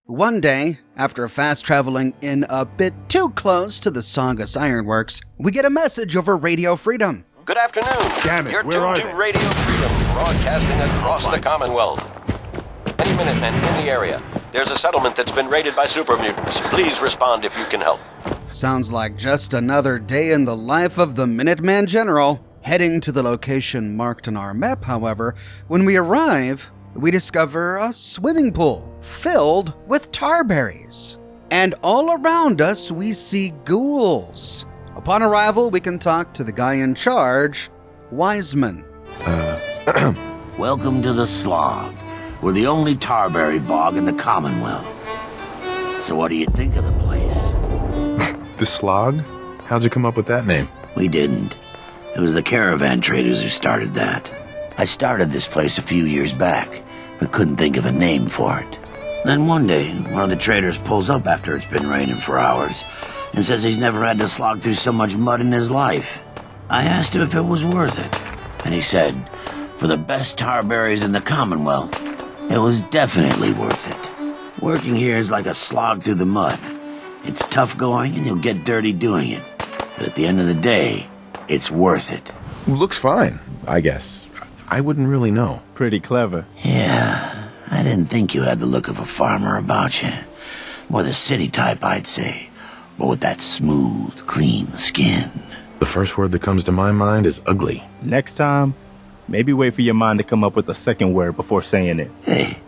One day, after fast-traveling in a bit too close to the Saugus Ironworks, we get a message over Radio Freedom. Good afternoon. Damn it, You're where are tuned to they? Radio Freedom, broadcasting across the Commonwealth. Any Minutemen in the area. There's a settlement that's been raided by super mutants. Please respond if you can help. Sounds like just another day in the life of the Minuteman General. Heading to the location marked on our map, however, when we arrive, we discover a swimming pool filled with tarberries. And all around us, we see ghouls. Upon arrival, we can talk to the guy in charge, Wiseman. Welcome to the Slog. We're the only tarberry bog in the Commonwealth. So what do you think of the place? The Slog? How'd you come up with that name? We didn't. It was the caravan traders who started that. I started this place a few years back, but couldn't think of a name for it. Then one day, one of the traders pulls up after it's been raining for hours and says he's never had to slog through so much mud in his life. I asked him if it was worth it, and he said, for the best tarberries in the Commonwealth, it was definitely worth it. Working here is like a slog through the mud. It's tough going and you'll get dirty doing it, but at the end of the day, it's worth it. Looks fine, I guess. I wouldn't really know. Pretty clever. Yeah, I didn't think you had the look of a farmer about you. More the city type, I'd say, but with that smooth, clean skin. The first word that comes to my mind is ugly. Next time, maybe wait for your mind to come up with a second word before saying it. Hey,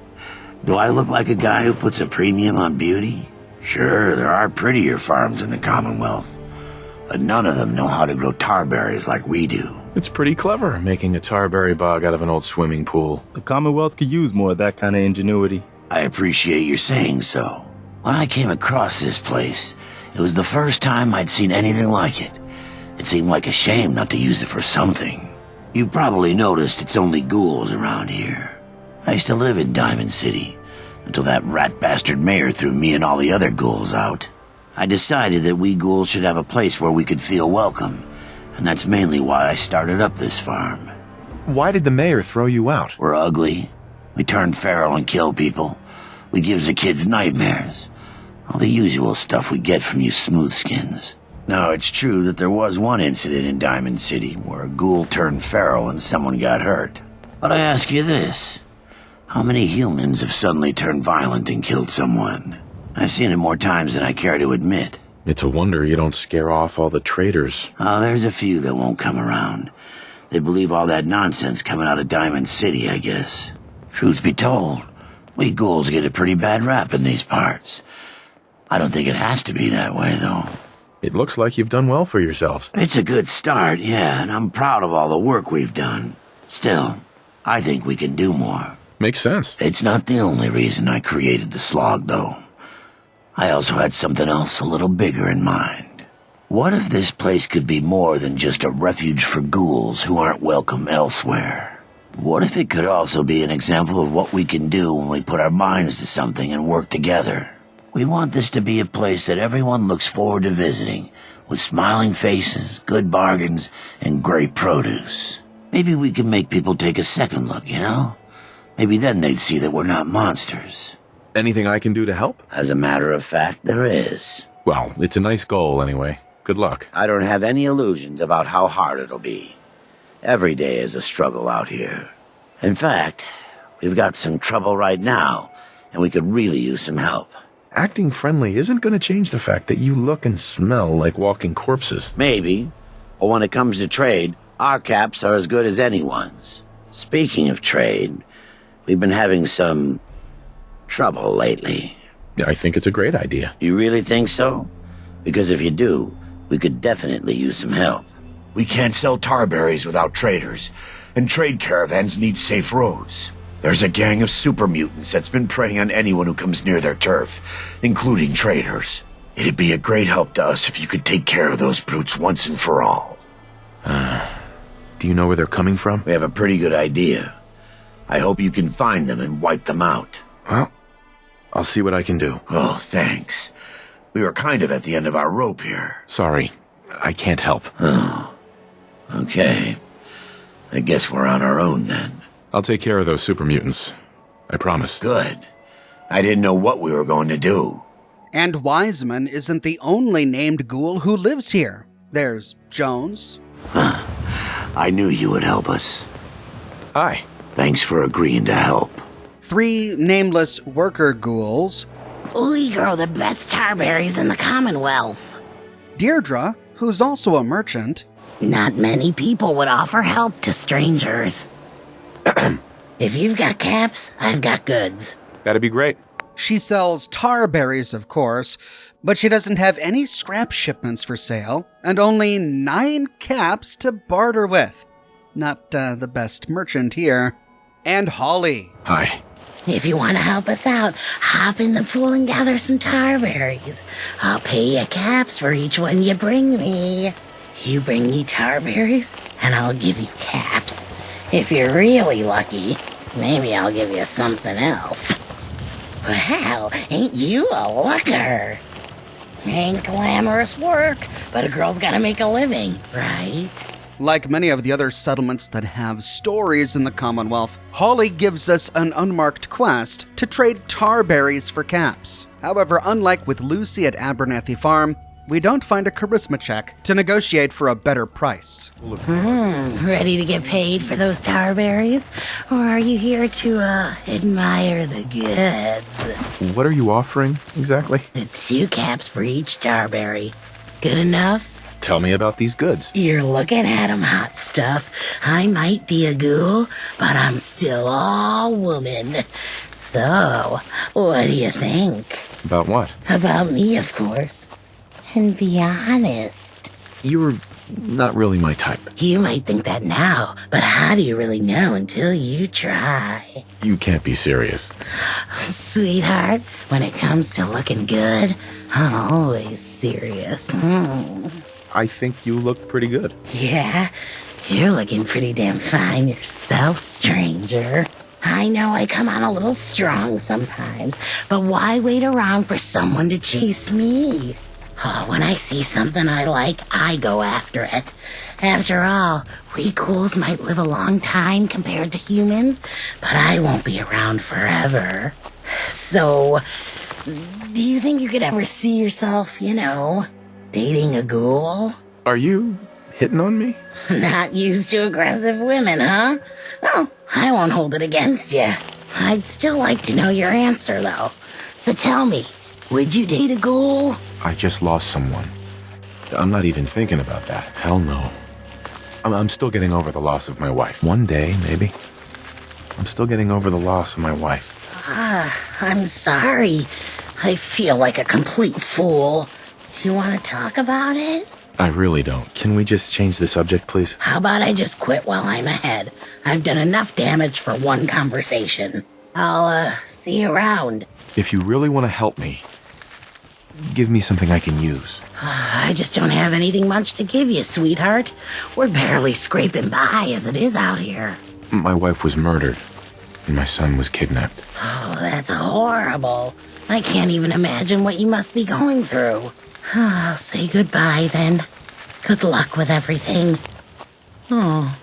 do I look like a guy who puts a premium on beauty? Sure, there are prettier farms in the Commonwealth, but none of them know how to grow tarberries like we do. It's pretty clever, making a tarberry bog out of an old swimming pool. The Commonwealth could use more of that kind of ingenuity. I appreciate your saying so. When I came across this place, it was the first time I'd seen anything like it. It seemed like a shame not to use it for something. You probably noticed it's only ghouls around here. I used to live in Diamond City, until that rat bastard mayor threw me and all the other ghouls out. I decided that we ghouls should have a place where we could feel welcome, and that's mainly why I started up this farm. Why did the mayor throw you out? We're ugly. We turn feral and kill people. We give the kids nightmares. All the usual stuff we get from you smoothskins. Now, it's true that there was one incident in Diamond City where a ghoul turned feral and someone got hurt. But I ask you this. How many humans have suddenly turned violent and killed someone? I've seen it more times than I care to admit. It's a wonder you don't scare off all the traders. Oh, there's a few that won't come around. They believe all that nonsense coming out of Diamond City, I guess. Truth be told, we ghouls get a pretty bad rap in these parts. I don't think it has to be that way, though. It looks like you've done well for yourselves. It's a good start, yeah, and I'm proud of all the work we've done. Still, I think we can do more. Makes sense. It's not the only reason I created the Slog, though. I also had something else a little bigger in mind. What if this place could be more than just a refuge for ghouls who aren't welcome elsewhere? What if it could also be an example of what we can do when we put our minds to something and work together? We want this to be a place that everyone looks forward to visiting, with smiling faces, good bargains, and great produce. Maybe we can make people take a second look, you know? Maybe then they'd see that we're not monsters. Anything I can do to help? As a matter of fact, there is. Well, it's a nice goal anyway. Good luck. I don't have any illusions about how hard it'll be. Every day is a struggle out here. In fact, we've got some trouble right now, and we could really use some help. Acting friendly isn't going to change the fact that you look and smell like walking corpses. Maybe, but when it comes to trade, our caps are as good as anyone's. Speaking of trade, we've been having some trouble lately. I think it's a great idea. You really think so? Because if you do, we could definitely use some help. We can't sell tarberries without traders, and trade caravans need safe roads. There's a gang of super mutants that's been preying on anyone who comes near their turf, including traders. It'd be a great help to us if you could take care of those brutes once and for all. Do you know where they're coming from? We have a pretty good idea. I hope you can find them and wipe them out. Well, I'll see what I can do. Oh, thanks. We were kind of at the end of our rope here. Sorry, I can't help. Oh, okay. I guess we're on our own then. I'll take care of those super mutants. I promise. Good. I didn't know what we were going to do. And Wiseman isn't the only named ghoul who lives here. There's Jones. I knew you would help us. Hi. Thanks for agreeing to help. 3 nameless worker ghouls. We grow the best tarberries in the Commonwealth. Deirdre, who's also a merchant. Not many people would offer help to strangers. If you've got caps, I've got goods. That'd be great. She sells tarberries, of course, but she doesn't have any scrap shipments for sale, and only 9 caps to barter with. Not the best merchant here. And Holly. Hi. If you want to help us out, hop in the pool and gather some tarberries. I'll pay you caps for each one you bring me. You bring me tarberries, and I'll give you caps. If you're really lucky, maybe I'll give you something else. Wow, ain't you a looker? Ain't glamorous work, but a girl's gotta make a living, right? Like many of the other settlements that have stories in the Commonwealth, Holly gives us an unmarked quest to trade tarberries for caps. However, unlike with Lucy at Abernathy Farm, we don't find a charisma check to negotiate for a better price. Ready to get paid for those tarberries? Or are you here to, admire the goods? What are you offering exactly? It's 2 caps for each tarberry. Good enough? Tell me about these goods. You're looking at 'em, hot stuff. I might be a ghoul, but I'm still all woman. So, what do you think? About what? About me, of course. And be honest. You're not really my type. You might think that now, but how do you really know until you try? You can't be serious. Sweetheart, when it comes to looking good, I'm always serious. I think you look pretty good. Yeah, you're looking pretty damn fine yourself, stranger. I know I come on a little strong sometimes, but why wait around for someone to chase me? Oh, when I see something I like, I go after it. After all, we ghouls might live a long time compared to humans, but I won't be around forever. So, do you think you could ever see yourself, dating a ghoul? Are you hitting on me? Not used to aggressive women, huh? Well, I won't hold it against you. I'd still like to know your answer, though. So tell me, would you date a ghoul? I just lost someone. I'm not even thinking about that. Hell no. I'm still getting over the loss of my wife. One day, maybe. I'm still getting over the loss of my wife. I'm sorry. I feel like a complete fool. Do you want to talk about it? I really don't. Can we just change the subject, please? How about I just quit while I'm ahead? I've done enough damage for one conversation. I'll, see you around. If you really want to help me, give me something I can use. I just don't have anything much to give you, sweetheart. We're barely scraping by as it is out here. My wife was murdered, and my son was kidnapped. Oh, that's horrible. I can't even imagine what you must be going through. I'll say goodbye, then. Good luck with everything. Oh,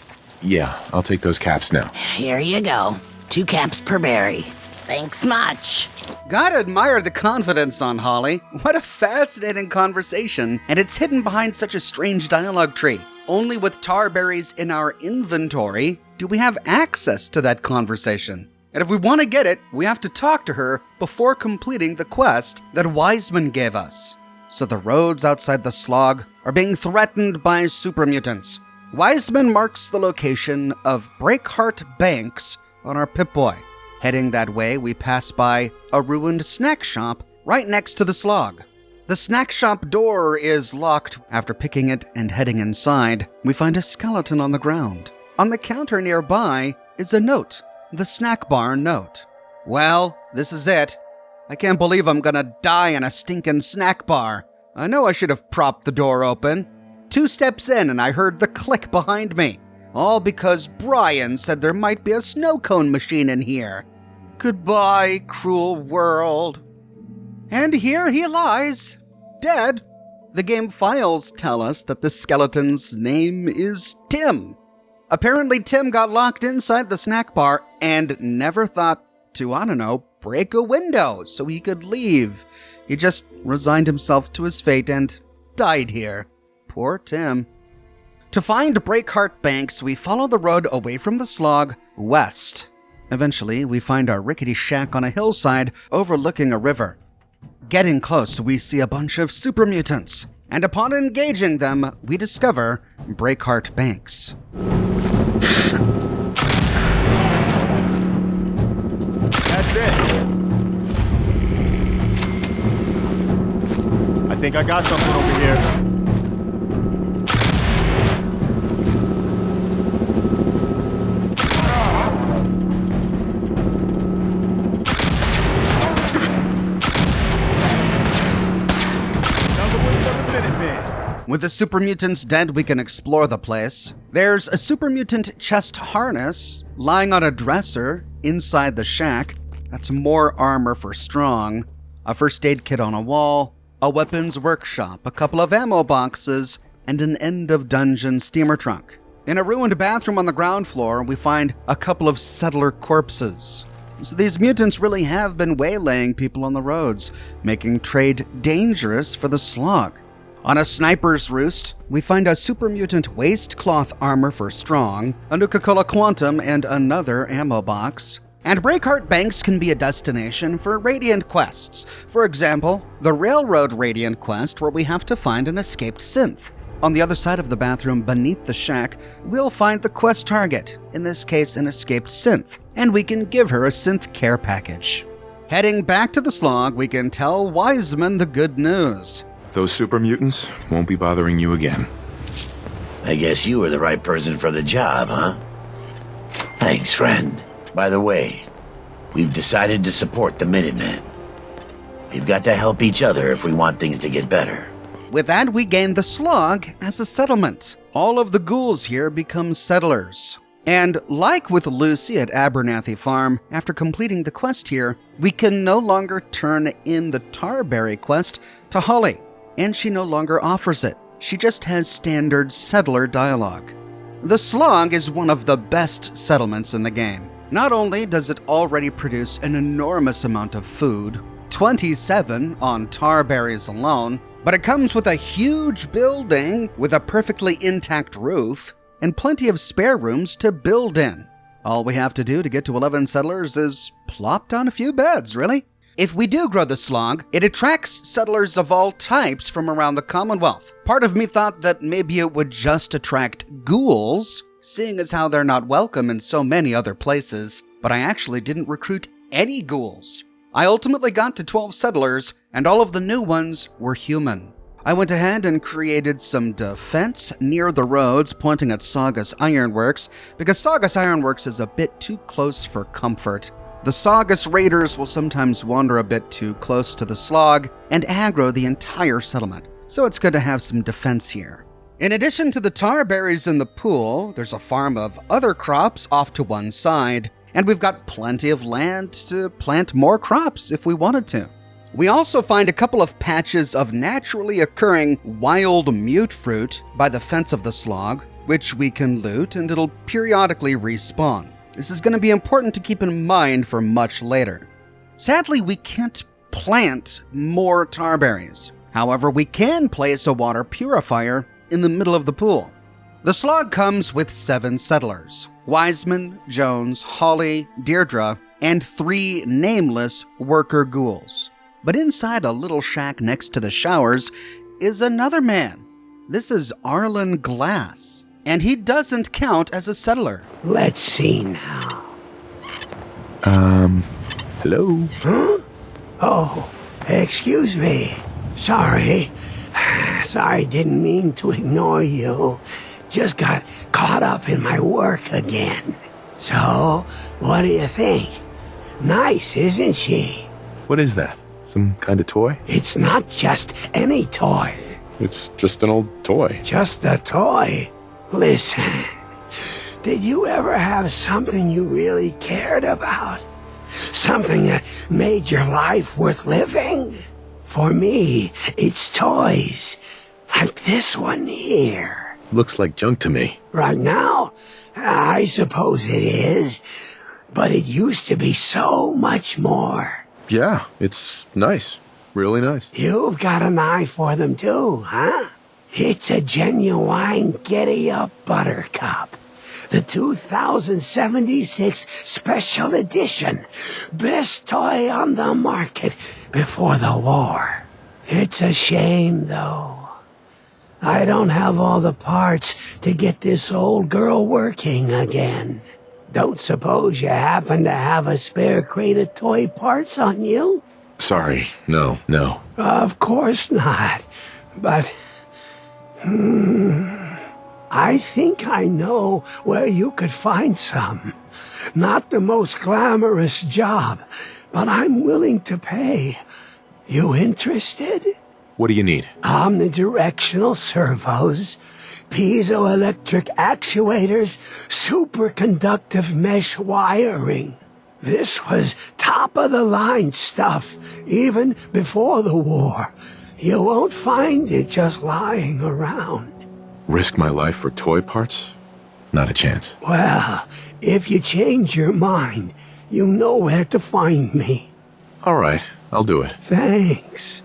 Yeah, I'll take those caps now. here you go. 2 caps per berry. Thanks much. Gotta admire the confidence on Holly. What a fascinating conversation, and it's hidden behind such a strange dialogue tree. Only with tarberries in our inventory do we have access to that conversation. And if we want to get it, we have to talk to her before completing the quest that Wiseman gave us. So the roads outside the Slog are being threatened by super mutants. Wiseman marks the location of Breakheart Banks on our Pip-Boy. Heading that way, we pass by a ruined snack shop right next to the Slog. The snack shop door is locked. After picking it and heading inside, we find a skeleton on the ground. On the counter nearby is a note, the snack bar note. Well, this is it. I can't believe I'm gonna die in a stinking snack bar. I know I should have propped the door open. 2 steps in and I heard the click behind me. All because Brian said there might be a snow cone machine in here. Goodbye, cruel world. And here he lies, dead. The game files tell us that the skeleton's name is Tim. Apparently Tim got locked inside the snack bar and never thought to, break a window so he could leave. He just resigned himself to his fate and died here. Poor Tim. To find Breakheart Banks, we follow the road away from the Slog west. Eventually, we find our rickety shack on a hillside overlooking a river. Getting close, we see a bunch of super mutants, and upon engaging them, we discover Breakheart Banks. That's it. I think I got something over here. With the super mutants dead, we can explore the place. There's a super mutant chest harness lying on a dresser inside the shack. That's more armor for Strong. A first aid kit on a wall, a weapons workshop, a couple of ammo boxes, and an end of dungeon steamer trunk. In a ruined bathroom on the ground floor, we find a couple of settler corpses. So these mutants really have been waylaying people on the roads, making trade dangerous for the Slog. On a sniper's roost, we find a super mutant waistcloth armor for Strong, a Nuka-Cola Quantum, and another ammo box. And Breakheart Banks can be a destination for Radiant quests. For example, the Railroad Radiant quest, where we have to find an escaped synth. On the other side of the bathroom beneath the shack, we'll find the quest target, in this case an escaped synth, and we can give her a synth care package. Heading back to the Slog, we can tell Wiseman the good news. Those super mutants won't be bothering you again. I guess you were the right person for the job, huh? Thanks, friend. By the way, we've decided to support the Minutemen. We've got to help each other if we want things to get better. With that, we gain the Slog as a settlement. All of the ghouls here become settlers. And like with Lucy at Abernathy Farm, after completing the quest here, we can no longer turn in the Tarberry quest to Holly. And she no longer offers it. She just has standard settler dialogue. The Slog is one of the best settlements in the game. Not only does it already produce an enormous amount of food, 27 on Tarberries alone, but it comes with a huge building with a perfectly intact roof and plenty of spare rooms to build in. All we have to do to get to 11 settlers is plop down a few beds, really. If we do grow the Slog, it attracts settlers of all types from around the Commonwealth. Part of me thought that maybe it would just attract ghouls, seeing as how they're not welcome in so many other places, but I actually didn't recruit any ghouls. I ultimately got to 12 settlers, and all of the new ones were human. I went ahead and created some defense near the roads pointing at Saugus Ironworks, because Saugus Ironworks is a bit too close for comfort. The Saugus raiders will sometimes wander a bit too close to the Slog and aggro the entire settlement, so it's good to have some defense here. In addition to the tarberries in the pool, there's a farm of other crops off to one side, and we've got plenty of land to plant more crops if we wanted to. We also find a couple of patches of naturally occurring wild mute fruit by the fence of the Slog, which we can loot and it'll periodically respawn. This is going to be important to keep in mind for much later. Sadly, we can't plant more tarberries. However, we can place a water purifier in the middle of the pool. The Slog comes with 7 settlers: Wiseman, Jones, Holly, Deirdre, and 3 nameless worker ghouls. But inside a little shack next to the showers is another man. This is Arlen Glass, and he doesn't count as a settler. Let's see now. Hello? Huh? Oh, excuse me. Sorry, didn't mean to ignore you. Just got caught up in my work again. So, what do you think? Nice, isn't she? What is that? Some kind of toy? It's not just any toy. It's just an old toy. Just a toy. Listen, did you ever have something you really cared about? Something that made your life worth living? For me, it's toys. Like this one here. Looks like junk to me. Right now, I suppose it is. but it used to be so much more. Yeah, it's nice. Really nice. You've got an eye for them too, huh? It's a genuine giddy-up buttercup. The 2076 Special Edition. Best toy on the market before the war. It's a shame, though. I don't have all the parts to get this old girl working again. Don't suppose you happen to have a spare crate of toy parts on you? Sorry, no. Of course not. But... I think I know where you could find some. Not the most glamorous job, but I'm willing to pay. You interested? What do you need? Omnidirectional servos, piezoelectric actuators, superconductive mesh wiring. This was top-of-the-line stuff, even before the war. You won't find it just lying around. Risk my life for toy parts? Not a chance. Well, if you change your mind, you know where to find me. All right, I'll do it. Thanks.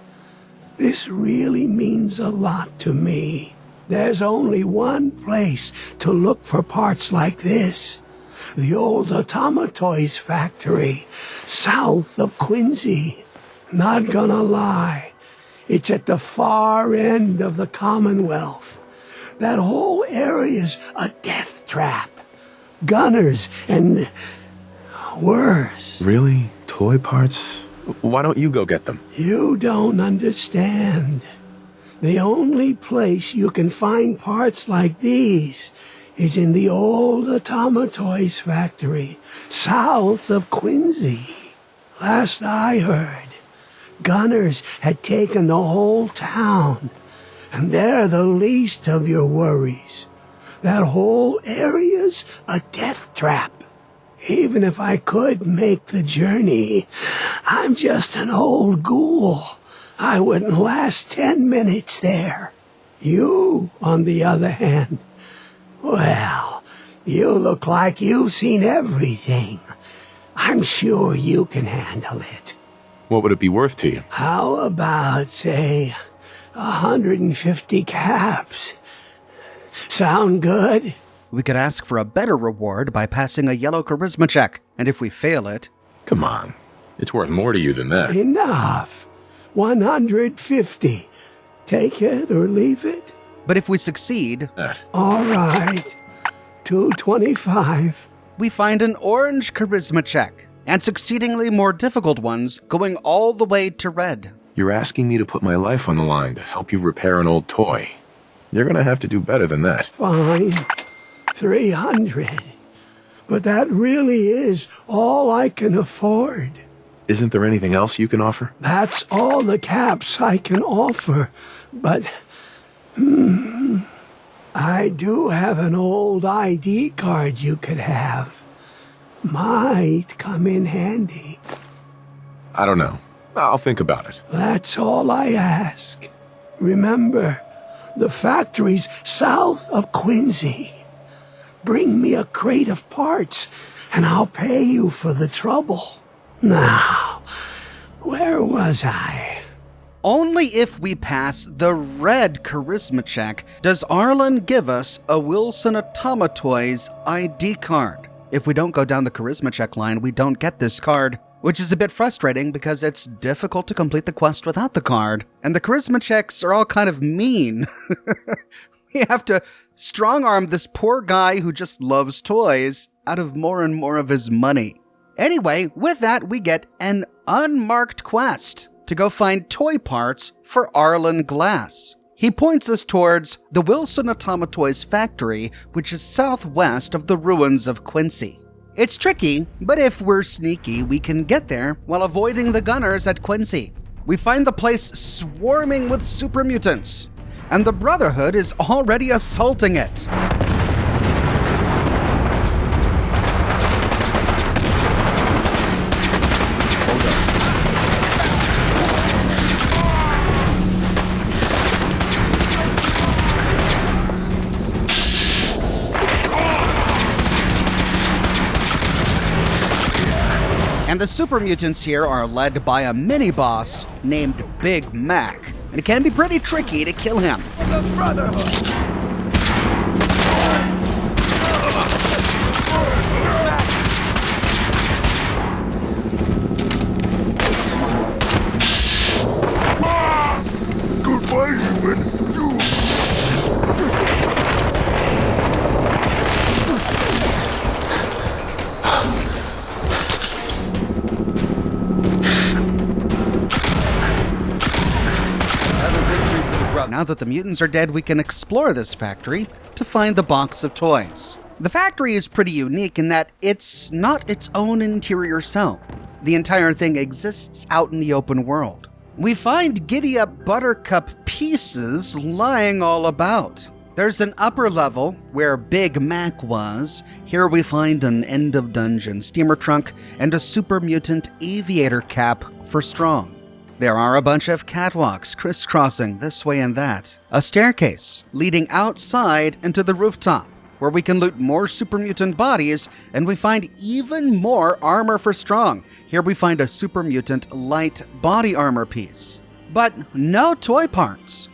This really means a lot to me. There's only one place to look for parts like this. The old Atomatoys Factory, south of Quincy. Not gonna lie, it's at the far end of the Commonwealth. That whole area's a death trap. Gunners and worse. Really? Toy parts? Why don't you go get them? You don't understand. The only place you can find parts like these is in the old Atomatoys Factory, south of Quincy. Last I heard, gunners had taken the whole town, and they're the least of your worries. That whole area's a death trap. Even if I could make the journey, I'm just an old ghoul. I wouldn't last 10 minutes there. You, on the other hand, well, you look like you've seen everything. I'm sure you can handle it. What would it be worth to you? How about, say, 150 caps? Sound good? We could ask for a better reward by passing a yellow charisma check, and if we fail it... Come on. It's worth more to you than that. Enough. 150. Take it or leave it. But if we succeed... All right. 225. We find an orange charisma check, and succeedingly more difficult ones going all the way to red. You're asking me to put my life on the line to help you repair an old toy. You're gonna have to do better than that. Fine. 300. But that really is all I can afford. Isn't there anything else you can offer? That's all the caps I can offer. But... I do have an old ID card you could have. Might come in handy. I don't know. I'll think about it. That's all I ask. Remember, the factory's south of Quincy. Bring me a crate of parts, and I'll pay you for the trouble. Now, where was I? Only if we pass the red charisma check does Arlen give us a Wilson Atomatoys ID card. If we don't go down the charisma check line, we don't get this card, which is a bit frustrating because it's difficult to complete the quest without the card, and the charisma checks are all kind of mean. We have to strong-arm this poor guy who just loves toys out of more and more of his money. Anyway, with that, we get an unmarked quest to go find toy parts for Arlen Glass. He points us towards the Wilson Atomatoys Factory, which is southwest of the ruins of Quincy. It's tricky, but if we're sneaky, we can get there while avoiding the gunners at Quincy. We find the place swarming with super mutants, and the Brotherhood is already assaulting it. And the super mutants here are led by a mini-boss named Big Mac, and it can be pretty tricky to kill him. The Brotherhood! Goodbye, human. Now that the mutants are dead, we can explore this factory to find the box of toys. The factory is pretty unique in that it's not its own interior cell. The entire thing exists out in the open world. We find giddy-up Buttercup pieces lying all about. There's an upper level where Big Mac was. Here we find an end-of-dungeon steamer trunk and a super mutant aviator cap for Strong. There are a bunch of catwalks crisscrossing this way and that. A staircase leading outside into the rooftop, where we can loot more super mutant bodies, and we find even more armor for Strong. Here we find a super mutant light body armor piece. But no toy parts,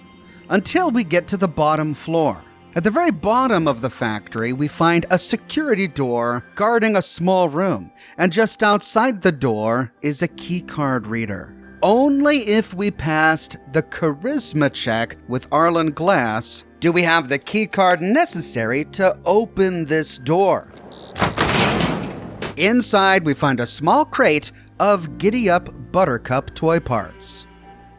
until we get to the bottom floor. At the very bottom of the factory, we find a security door guarding a small room, and just outside the door is a keycard reader. Only if we passed the charisma check with Arlen Glass do we have the keycard necessary to open this door. Inside, we find a small crate of giddy-up Buttercup toy parts.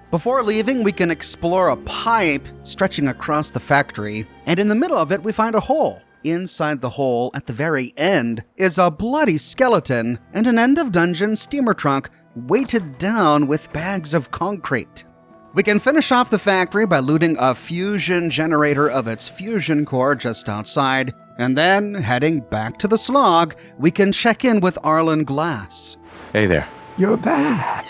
Before leaving, we can explore a pipe stretching across the factory, and in the middle of it, we find a hole. Inside the hole, at the very end, is a bloody skeleton and an end-of-dungeon steamer trunk weighted down with bags of concrete. We can finish off the factory by looting a fusion generator of its fusion core just outside, and then, heading back to the Slog, we can check in with Arlen Glass. Hey there. You're back.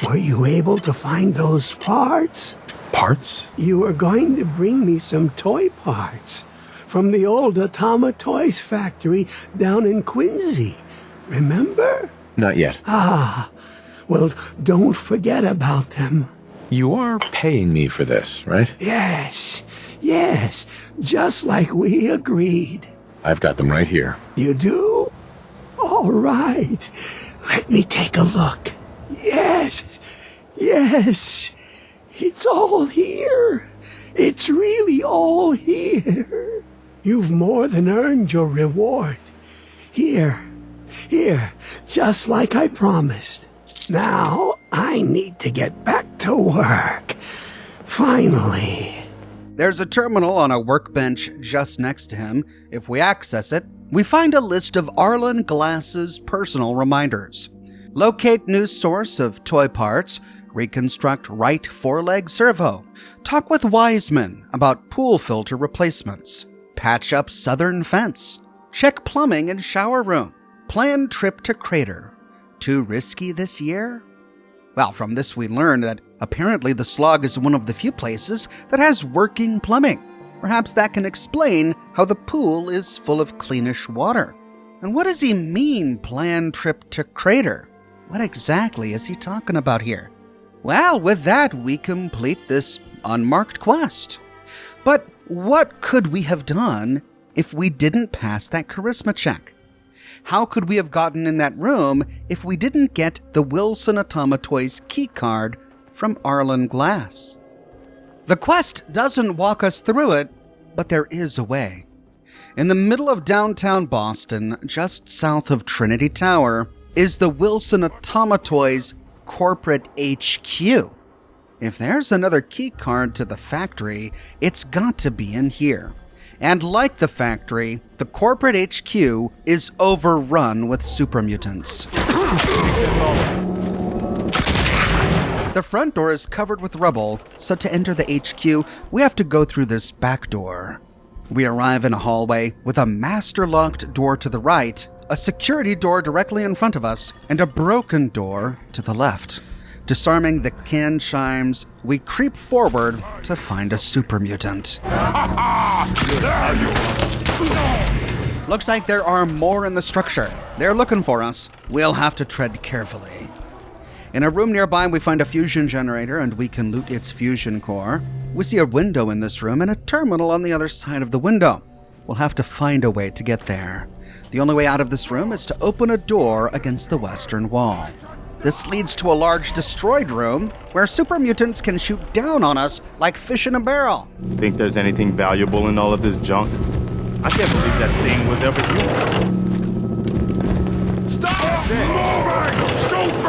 Were you able to find those parts? Parts? You were going to bring me some toy parts from the old Atomatoys Factory down in Quincy. Remember? Not yet. Ah, well, don't forget about them. You are paying me for this, right? Yes, just like we agreed. I've got them right here. You do? All right. Let me take a look. Yes. It's all here. It's really all here. You've more than earned your reward. Here, just like I promised. Now, I need to get back to work. Finally. There's a terminal on a workbench just next to him. If we access it, we find a list of Arlen Glass's personal reminders. Locate new source of toy parts, reconstruct right foreleg servo, talk with Wiseman about pool filter replacements, patch up southern fence, check plumbing and shower room, plan trip to crater. Too risky this year? Well, from this we learned that apparently the Slog is one of the few places that has working plumbing. Perhaps that can explain how the pool is full of cleanish water. And what does he mean, plan trip to crater? What exactly is he talking about here? Well, with that, we complete this unmarked quest. But what could we have done if we didn't pass that charisma check? How could we have gotten in that room if we didn't get the Wilson Atomatoys keycard from Arlen Glass? The quest doesn't walk us through it, but there is a way. In the middle of downtown Boston, just south of Trinity Tower, is the Wilson Atomatoys Corporate HQ. If there's another keycard to the factory, it's got to be in here. And like the factory, the corporate HQ is overrun with super mutants. The front door is covered with rubble, so to enter the HQ, we have to go through this back door. We arrive in a hallway with a master-locked door to the right, a security door directly in front of us, and a broken door to the left. Disarming the can chimes, we creep forward to find a super mutant. Looks like there are more in the structure. They're looking for us. We'll have to tread carefully. In a room nearby, we find a fusion generator and we can loot its fusion core. We see a window in this room and a terminal on the other side of the window. We'll have to find a way to get there. The only way out of this room is to open a door against the western wall. This leads to a large destroyed room where super mutants can shoot down on us like fish in a barrel. Think there's anything valuable in all of this junk? I can't believe that thing was ever used. Stop moving, stupid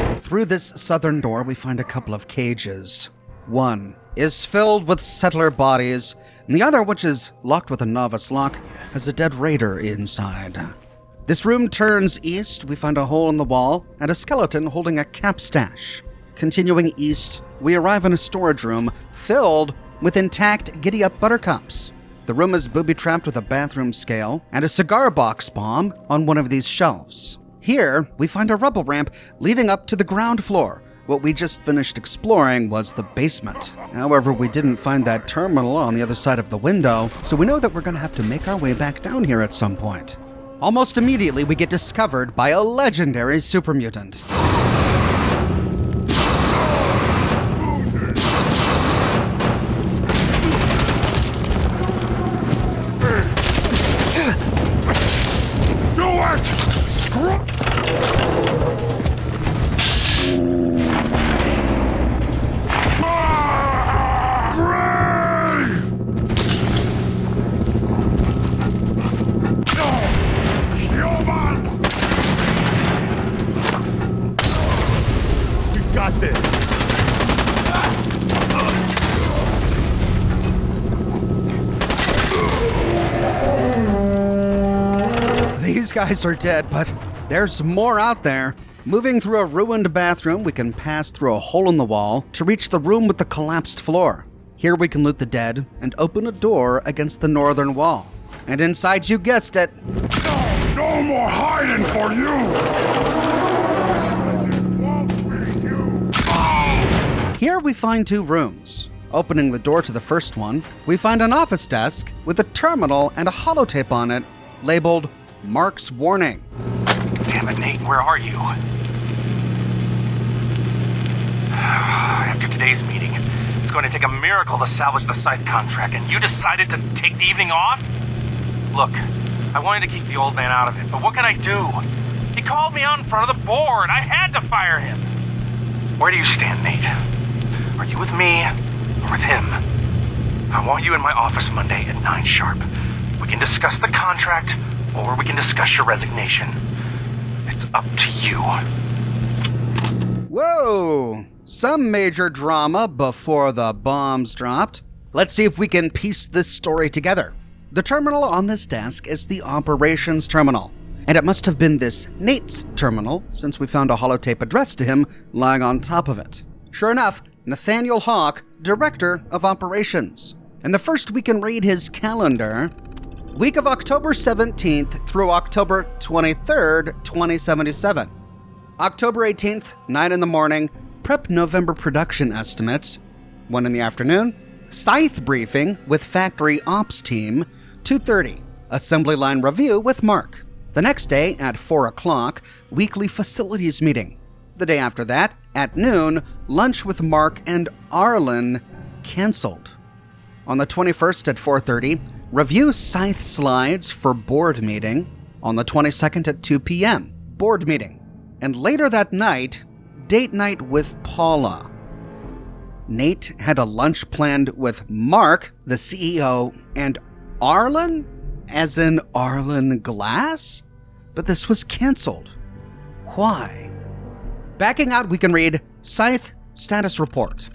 man! Through this southern door, we find a couple of cages. One is filled with settler bodies, and the other, which is locked with a novice lock, has a dead raider inside. This room turns east. We find a hole in the wall and a skeleton holding a cap stash. Continuing east, we arrive in a storage room filled with intact giddy-up buttercups. The room is booby-trapped with a bathroom scale and a cigar box bomb on one of these shelves. Here, we find a rubble ramp leading up to the ground floor. What we just finished exploring was the basement. However, we didn't find that terminal on the other side of the window, so we know that we're going to have to make our way back down here at some point. Almost immediately, we get discovered by a legendary super mutant. Do it! Screw! These guys are dead, but there's more out there. Moving through a ruined bathroom, we can pass through a hole in the wall to reach the room with the collapsed floor. Here we can loot the dead and open a door against the northern wall. And inside, you guessed it, No more hiding for you! here we find two rooms. Opening the door to the first one, we find an office desk with a terminal and a holotape on it labeled Mark's Warning. Damn it, Nate, where are you? After today's meeting, it's going to take a miracle to salvage the site contract, and you decided to take the evening off? Look, I wanted to keep the old man out of it, but what can I do? He called me out in front of the board. I had to fire him. Where do you stand, Nate? Are you with me or with him? I want you in my office Monday at 9 sharp. We can discuss the contract, or we can discuss your resignation. It's up to you. Whoa! Some major drama before the bombs dropped. Let's see if we can piece this story together. The terminal on this desk is the operations terminal, and it must have been this Nate's terminal since we found a holotape addressed to him lying on top of it. Sure enough, Nathaniel Hawk, Director of Operations. And the first we can read his calendar, week of October 17th through October 23rd, 2077. October 18th, 9 in the morning, prep November production estimates. 1 in the afternoon, scythe briefing with factory ops team. 2:30, assembly line review with Mark. The next day at 4 o'clock, weekly facilities meeting. The day after that, at noon, lunch with Mark and Arlen canceled. On the 21st at 4:30, review scythe slides for board meeting. On the 22nd at 2 p.m., board meeting. And later that night, date night with Paula. Nate had a lunch planned with Mark, the CEO, and Arlen, as in Arlen Glass? But this was canceled. Why? Backing out, we can read Scythe Status Report.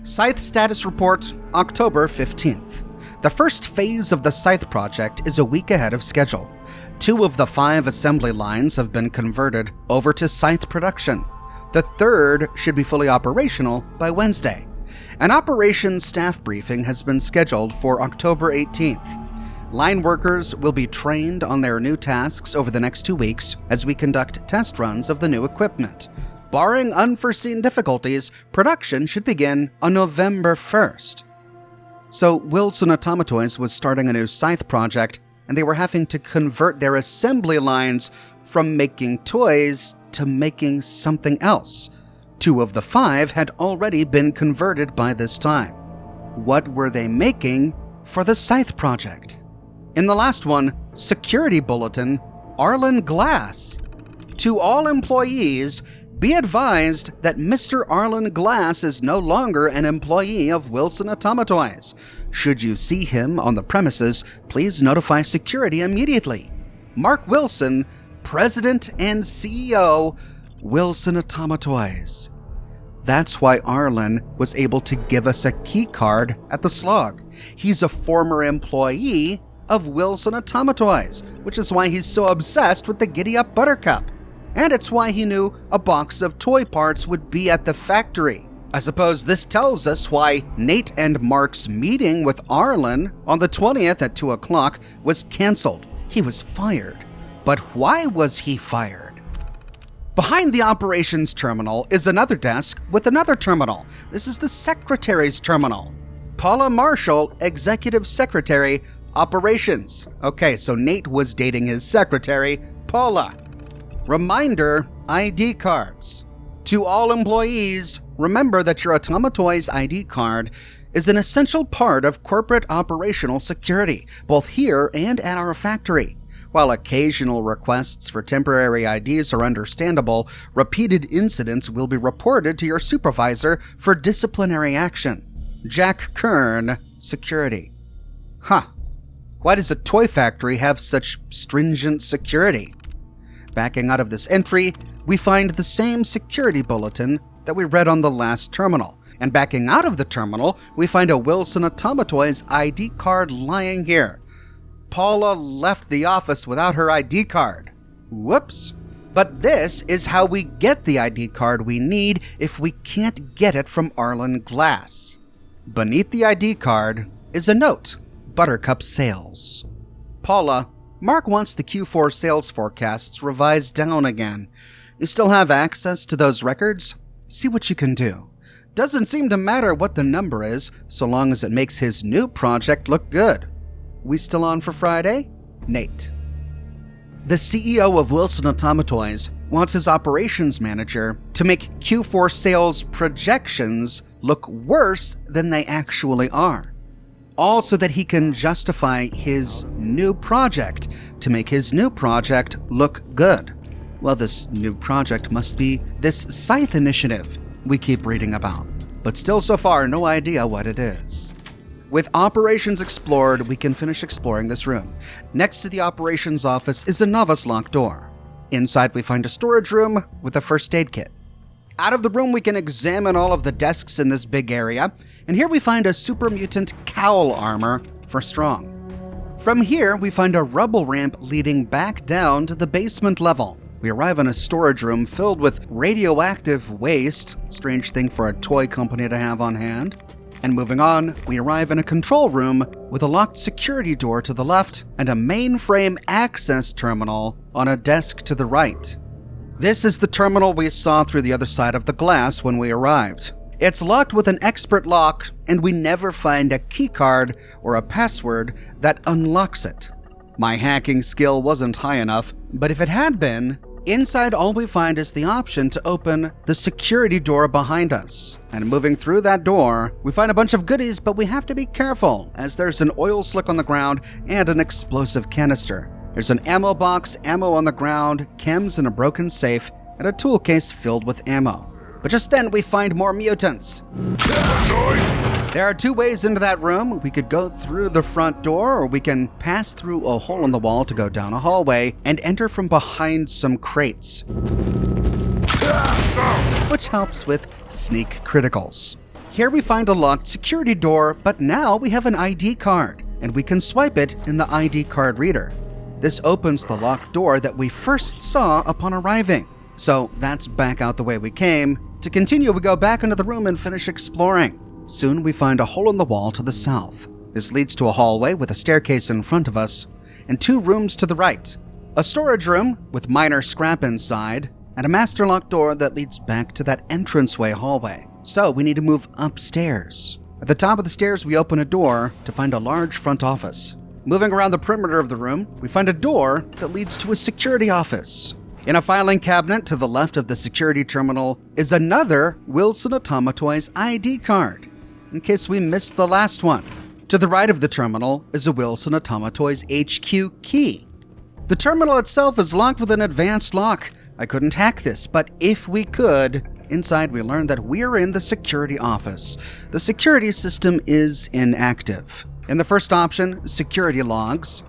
Scythe Status Report, October 15th. The first phase of the Scythe project is a week ahead of schedule. 2 of the 5 assembly lines have been converted over to Scythe production. The third should be fully operational by Wednesday. An operations staff briefing has been scheduled for October 18th. Line workers will be trained on their new tasks over the next 2 weeks as we conduct test runs of the new equipment. Barring unforeseen difficulties, production should begin on November 1st. So Wilson Atomatoys was starting a new scythe project, and they were having to convert their assembly lines from making toys to making something else. 2 of the 5 had already been converted by this time. What were they making for the scythe project? In the last one, security bulletin, Arlen Glass. To all employees, be advised that Mr. Arlen Glass is no longer an employee of Wilson Atomatoys. Should you see him on the premises, please notify security immediately. Mark Wilson, President and CEO, Wilson Atomatoys. That's why Arlen was able to give us a key card at the Slog. He's a former employee of Wilson Atomatoys, which is why he's so obsessed with the Giddy-Up Buttercup. And it's why he knew a box of toy parts would be at the factory. I suppose this tells us why Nate and Mark's meeting with Arlen on the 20th at 2 o'clock was canceled. He was fired. But why was he fired? Behind the operations terminal is another desk with another terminal. This is the secretary's terminal. Paula Marshall, Executive Secretary, Operations. Okay, so Nate was dating his secretary, Paula. Reminder, ID cards. To all employees, remember that your Atomatoys ID card is an essential part of corporate operational security, both here and at our factory. While occasional requests for temporary IDs are understandable, repeated incidents will be reported to your supervisor for disciplinary action. Jack Kern, Security. Huh. Why does a toy factory have such stringent security? Backing out of this entry, we find the same security bulletin that we read on the last terminal. And backing out of the terminal, we find a Wilson Atomatoys ID card lying here. Paula left the office without her ID card. Whoops. But this is how we get the ID card we need if we can't get it from Arlen Glass. Beneath the ID card is a note, Buttercup Sales. Paula, Mark wants the Q4 sales forecasts revised down again. You still have access to those records? See what you can do. Doesn't seem to matter what the number is, so long as it makes his new project look good. We still on for Friday? Nate. The CEO of Wilson Atomatoys wants his operations manager to make Q4 sales projections look worse than they actually are. All so that he can justify his new project to make his new project look good. Well, this new project must be this Scythe initiative we keep reading about. But still so far, no idea what it is. With operations explored, we can finish exploring this room. Next to the operations office is a novice lock door. Inside, we find a storage room with a first aid kit. Out of the room, we can examine all of the desks in this big area, and here we find a super mutant cowl armor for Strong. From here, we find a rubble ramp leading back down to the basement level. We arrive in a storage room filled with radioactive waste, strange thing for a toy company to have on hand. And moving on, we arrive in a control room with a locked security door to the left and a mainframe access terminal on a desk to the right. This is the terminal we saw through the other side of the glass when we arrived. It's locked with an expert lock, and we never find a keycard or a password that unlocks it. My hacking skill wasn't high enough, but if it had been, inside all we find is the option to open the security door behind us. And moving through that door, we find a bunch of goodies, but we have to be careful as there's an oil slick on the ground and an explosive canister. There's an ammo box, ammo on the ground, chems in a broken safe, and a tool case filled with ammo. But just then we find more mutants. There are 2 ways into that room. We could go through the front door, or we can pass through a hole in the wall to go down a hallway and enter from behind some crates, which helps with sneak criticals. Here we find a locked security door, but now we have an ID card, and we can swipe it in the ID card reader. This opens the locked door that we first saw upon arriving. So that's back out the way we came. To continue, we go back into the room and finish exploring. Soon we find a hole in the wall to the south. This leads to a hallway with a staircase in front of us, and 2 rooms to the right. A storage room with minor scrap inside, and a master lock door that leads back to that entranceway hallway. So we need to move upstairs. At the top of the stairs, we open a door to find a large front office. Moving around the perimeter of the room, we find a door that leads to a security office. In a filing cabinet to the left of the security terminal is another Wilson Atomatoys ID card, in case we missed the last one. To the right of the terminal is a Wilson Atomatoys HQ key. The terminal itself is locked with an advanced lock. I couldn't hack this, but if we could, inside we learned that we're in the security office. The security system is inactive. In the first option, security logs.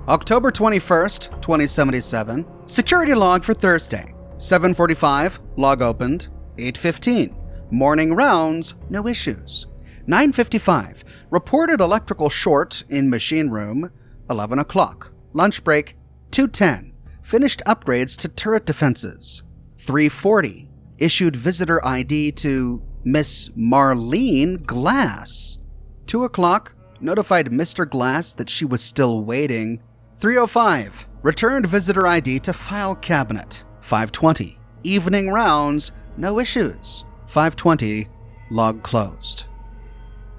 October 21st, 2077. Security log for Thursday. 7:45, log opened. 8:15, morning rounds, no issues. 9:55, reported electrical short in machine room. 11 o'clock, lunch break. 2:10, finished upgrades to turret defenses. 3:40, issued visitor ID to Miss Marlene Glass. 2 o'clock, notified Mr. Glass that she was still waiting. 3:05, returned visitor ID to file cabinet. 5:20, evening rounds, no issues. 5:20, log closed.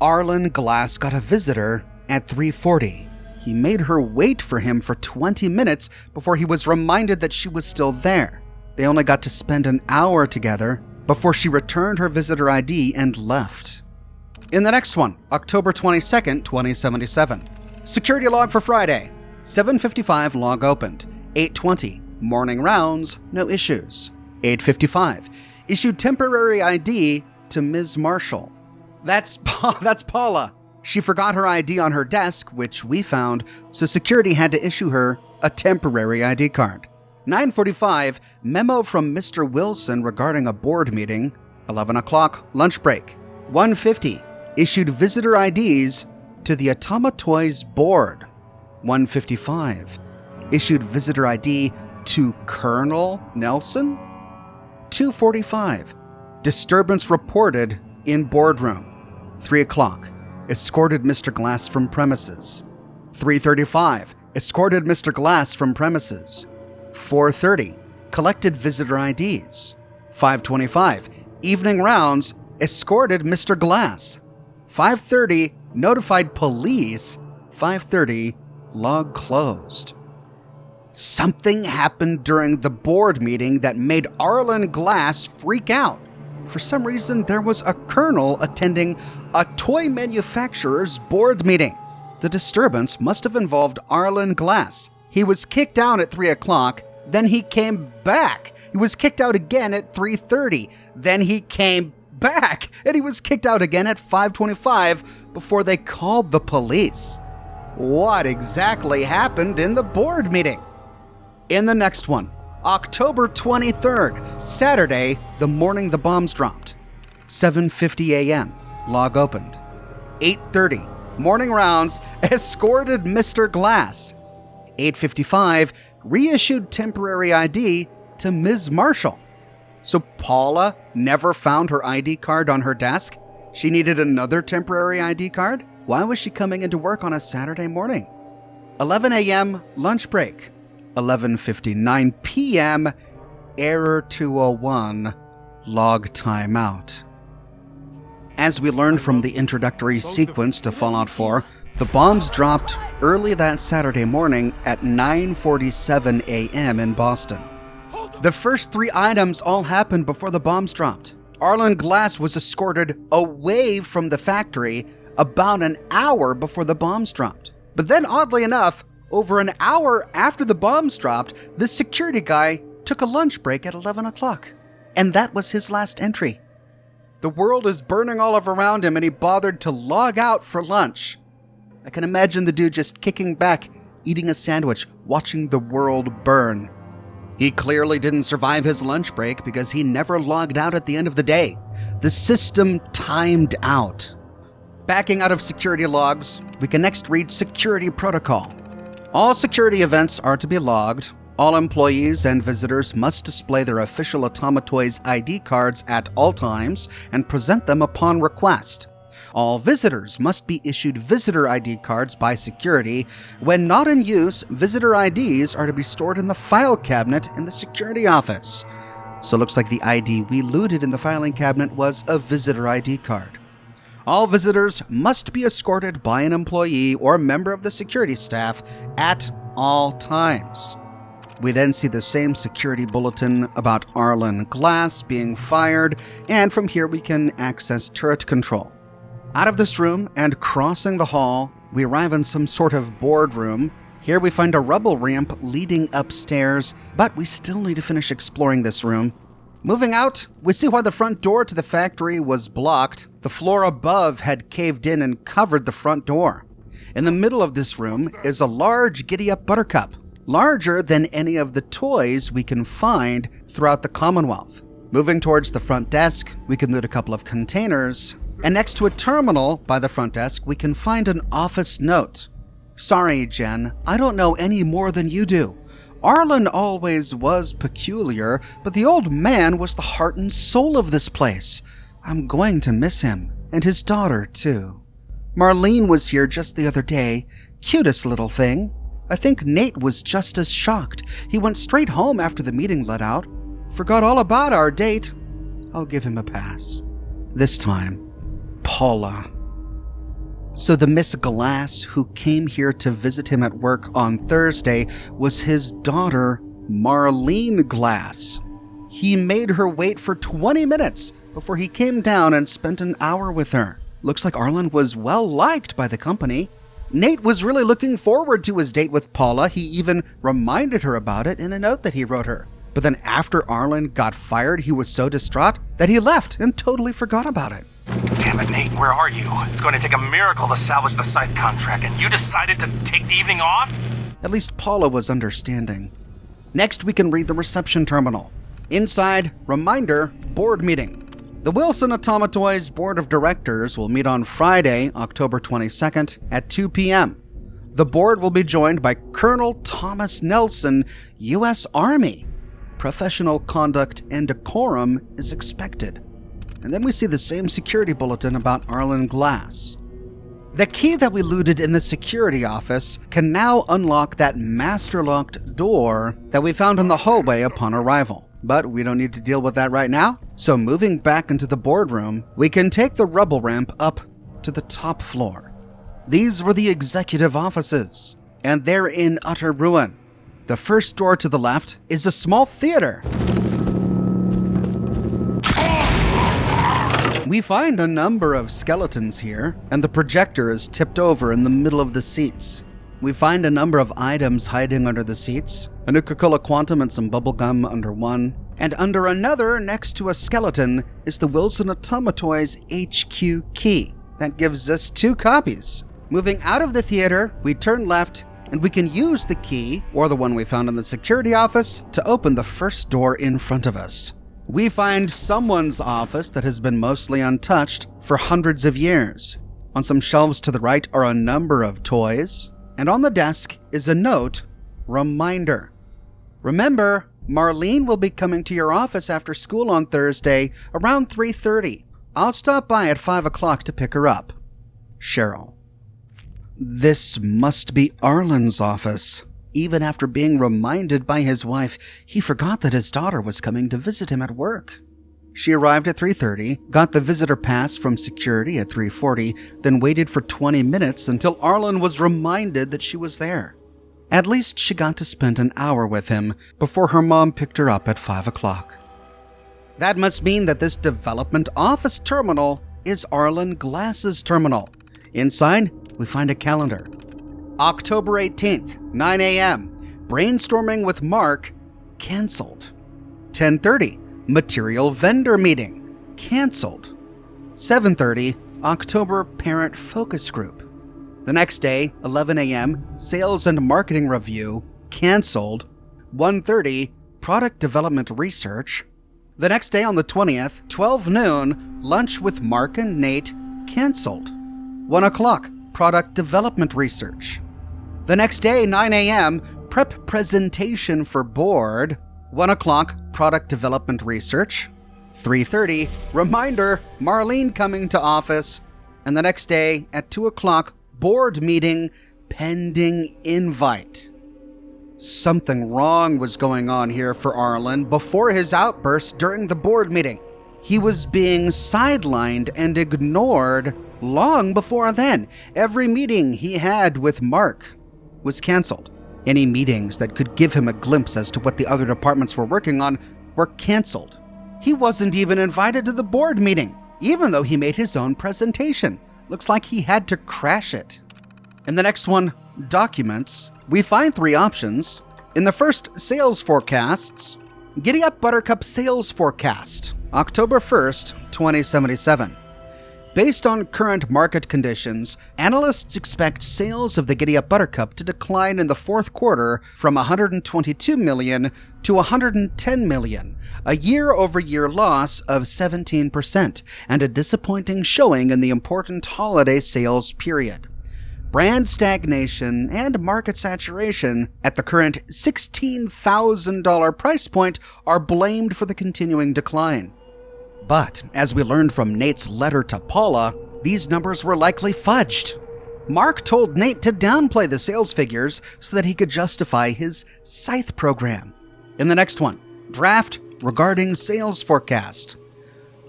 Arlen Glass got a visitor at 3:40. He made her wait for him for 20 minutes before he was reminded that she was still there. They only got to spend an hour together before she returned her visitor ID and left. In the next one, October 22nd, 2077. Security log for Friday. 7:55, log opened. 8:20, morning rounds, no issues. 8:55, issued temporary ID to Ms. Marshall. That's Paula. She forgot her ID on her desk, which we found, so security had to issue her a temporary ID card. 9:45, memo from Mr. Wilson regarding a board meeting. 11 o'clock, lunch break. 1:50, issued visitor IDs to the Atomatoys board. 1:55, issued visitor ID to Colonel Nelson. 2:45, disturbance reported in boardroom. 3 o'clock, escorted Mr. Glass from premises. 3:35, escorted Mr. Glass from premises. 4:30, collected visitor IDs. 5:25, evening rounds, escorted Mr. Glass. 5:30, notified police. 5:30, log closed. Something happened during the board meeting that made Arlen Glass freak out. For some reason, there was a colonel attending a toy manufacturer's board meeting. The disturbance must have involved Arlen Glass. He was kicked out at 3 o'clock, then he came back. He was kicked out again at 3:30, then he came back, and he was kicked out again at 5:25 before they called the police. What exactly happened in the board meeting? In the next one, October 23rd, Saturday, the morning the bombs dropped. 7:50 a.m., log opened. 8:30, morning rounds, escorted Mr. Glass. 8:55, reissued temporary ID to Ms. Marshall. So Paula never found her ID card on her desk? She needed another temporary ID card? Why was she coming into work on a Saturday morning? 11 a.m., lunch break. 11:59 p.m., error 201, log timeout. As we learned from the introductory sequence to Fallout 4, the bombs dropped early that Saturday morning at 9:47 a.m. in Boston. The first 3 items all happened before the bombs dropped. Arlen Glass was escorted away from the factory about an hour before the bombs dropped. But then, oddly enough, over an hour after the bombs dropped, the security guy took a lunch break at 11 o'clock. And that was his last entry. The world is burning all around him, and he bothered to log out for lunch. I can imagine the dude just kicking back, eating a sandwich, watching the world burn. He clearly didn't survive his lunch break because he never logged out at the end of the day. The system timed out. Backing out of security logs, we can next read security protocol. All security events are to be logged. All employees and visitors must display their official Atomatoys ID cards at all times and present them upon request. All visitors must be issued visitor ID cards by security. When not in use, visitor IDs are to be stored in the file cabinet in the security office. So it looks like the ID we looted in the filing cabinet was a visitor ID card. All visitors must be escorted by an employee or member of the security staff at all times. We then see the same security bulletin about Arlen Glass being fired, and from here we can access turret control. Out of this room and crossing the hall, we arrive in some sort of boardroom. Here we find a rubble ramp leading upstairs, but we still need to finish exploring this room. Moving out, we see why the front door to the factory was blocked. The floor above had caved in and covered the front door. In the middle of this room is a large giddy-up buttercup, larger than any of the toys we can find throughout the Commonwealth. Moving towards the front desk, we can loot a couple of containers, and next to a terminal by the front desk, we can find an office note. Sorry, Jen, I don't know any more than you do. Arlen always was peculiar, but the old man was the heart and soul of this place. I'm going to miss him, and his daughter, too. Marlene was here just the other day. Cutest little thing. I think Nate was just as shocked. He went straight home after the meeting let out. Forgot all about our date. I'll give him a pass. This time, Paula. So the Miss Glass who came here to visit him at work on Thursday was his daughter, Marlene Glass. He made her wait for 20 minutes before he came down and spent an hour with her. Looks like Arlen was well liked by the company. Nate was really looking forward to his date with Paula. He even reminded her about it in a note that he wrote her. But then after Arlen got fired, he was so distraught that he left and totally forgot about it. Damn it, Nate, where are you? It's going to take a miracle to salvage the site contract, and you decided to take the evening off? At least Paula was understanding. Next, we can read the reception terminal. Inside, reminder, board meeting. The Wilson Atomatoys Board of Directors will meet on Friday, October 22nd at 2 p.m. The board will be joined by Colonel Thomas Nelson, U.S. Army. Professional conduct and decorum is expected. And then we see the same security bulletin about Arlen Glass. The key that we looted in the security office can now unlock that master-locked door that we found in the hallway upon arrival. But we don't need to deal with that right now. So moving back into the boardroom, we can take the rubble ramp up to the top floor. These were the executive offices, and they're in utter ruin. The first door to the left is a small theater. We find a number of skeletons here, and the projector is tipped over in the middle of the seats. We find a number of items hiding under the seats, a Nuka-Cola Quantum and some bubblegum under one, and under another, next to a skeleton, is the Wilson Atomatoys HQ key. That gives us 2 copies. Moving out of the theater, we turn left, and we can use the key, or the one we found in the security office, to open the first door in front of us. We find someone's office that has been mostly untouched for hundreds of years. On some shelves to the right are a number of toys, and on the desk is a note, reminder. Remember, Marlene will be coming to your office after school on Thursday around 3:30. I'll stop by at 5 o'clock to pick her up. Cheryl. This must be Arlen's office. Even after being reminded by his wife, he forgot that his daughter was coming to visit him at work. She arrived at 3:30, got the visitor pass from security at 3:40, then waited for 20 minutes until Arlen was reminded that she was there. At least she got to spend an hour with him before her mom picked her up at 5 o'clock. That must mean that this development office terminal is Arlen Glass's terminal. Inside, we find a calendar. October 18th, 9 a.m., brainstorming with Mark, canceled. 10:30, material vendor meeting, canceled. 7:30, October parent focus group. The next day, 11 a.m., sales and marketing review, canceled. 1:30, product development research. The next day on the 20th, 12 noon, lunch with Mark and Nate, canceled. 1 o'clock, product development research. The next day, 9 a.m., prep presentation for board. 1 o'clock, product development research. 3:30, reminder, Marlene coming to office. And the next day, at 2 o'clock, board meeting, pending invite. Something wrong was going on here for Arlen before his outburst during the board meeting. He was being sidelined and ignored Long before then, every meeting he had with Mark was canceled. Any meetings that could give him a glimpse as to what the other departments were working on were canceled. He wasn't even invited to the board meeting, even though he made his own presentation. Looks like he had to crash it. In the next one, documents, we find 3 options. In the first, sales forecasts. Giddy Up Buttercup sales forecast, October 1st, 2077. Based on current market conditions, analysts expect sales of the Giddy Up Buttercup to decline in the fourth quarter from 122 million to 110 million, a year-over-year loss of 17%, and a disappointing showing in the important holiday sales period. Brand stagnation and market saturation at the current $16,000 price point are blamed for the continuing decline. But, as we learned from Nate's letter to Paula, these numbers were likely fudged. Mark told Nate to downplay the sales figures so that he could justify his Scythe program. In the next one, draft regarding sales forecast.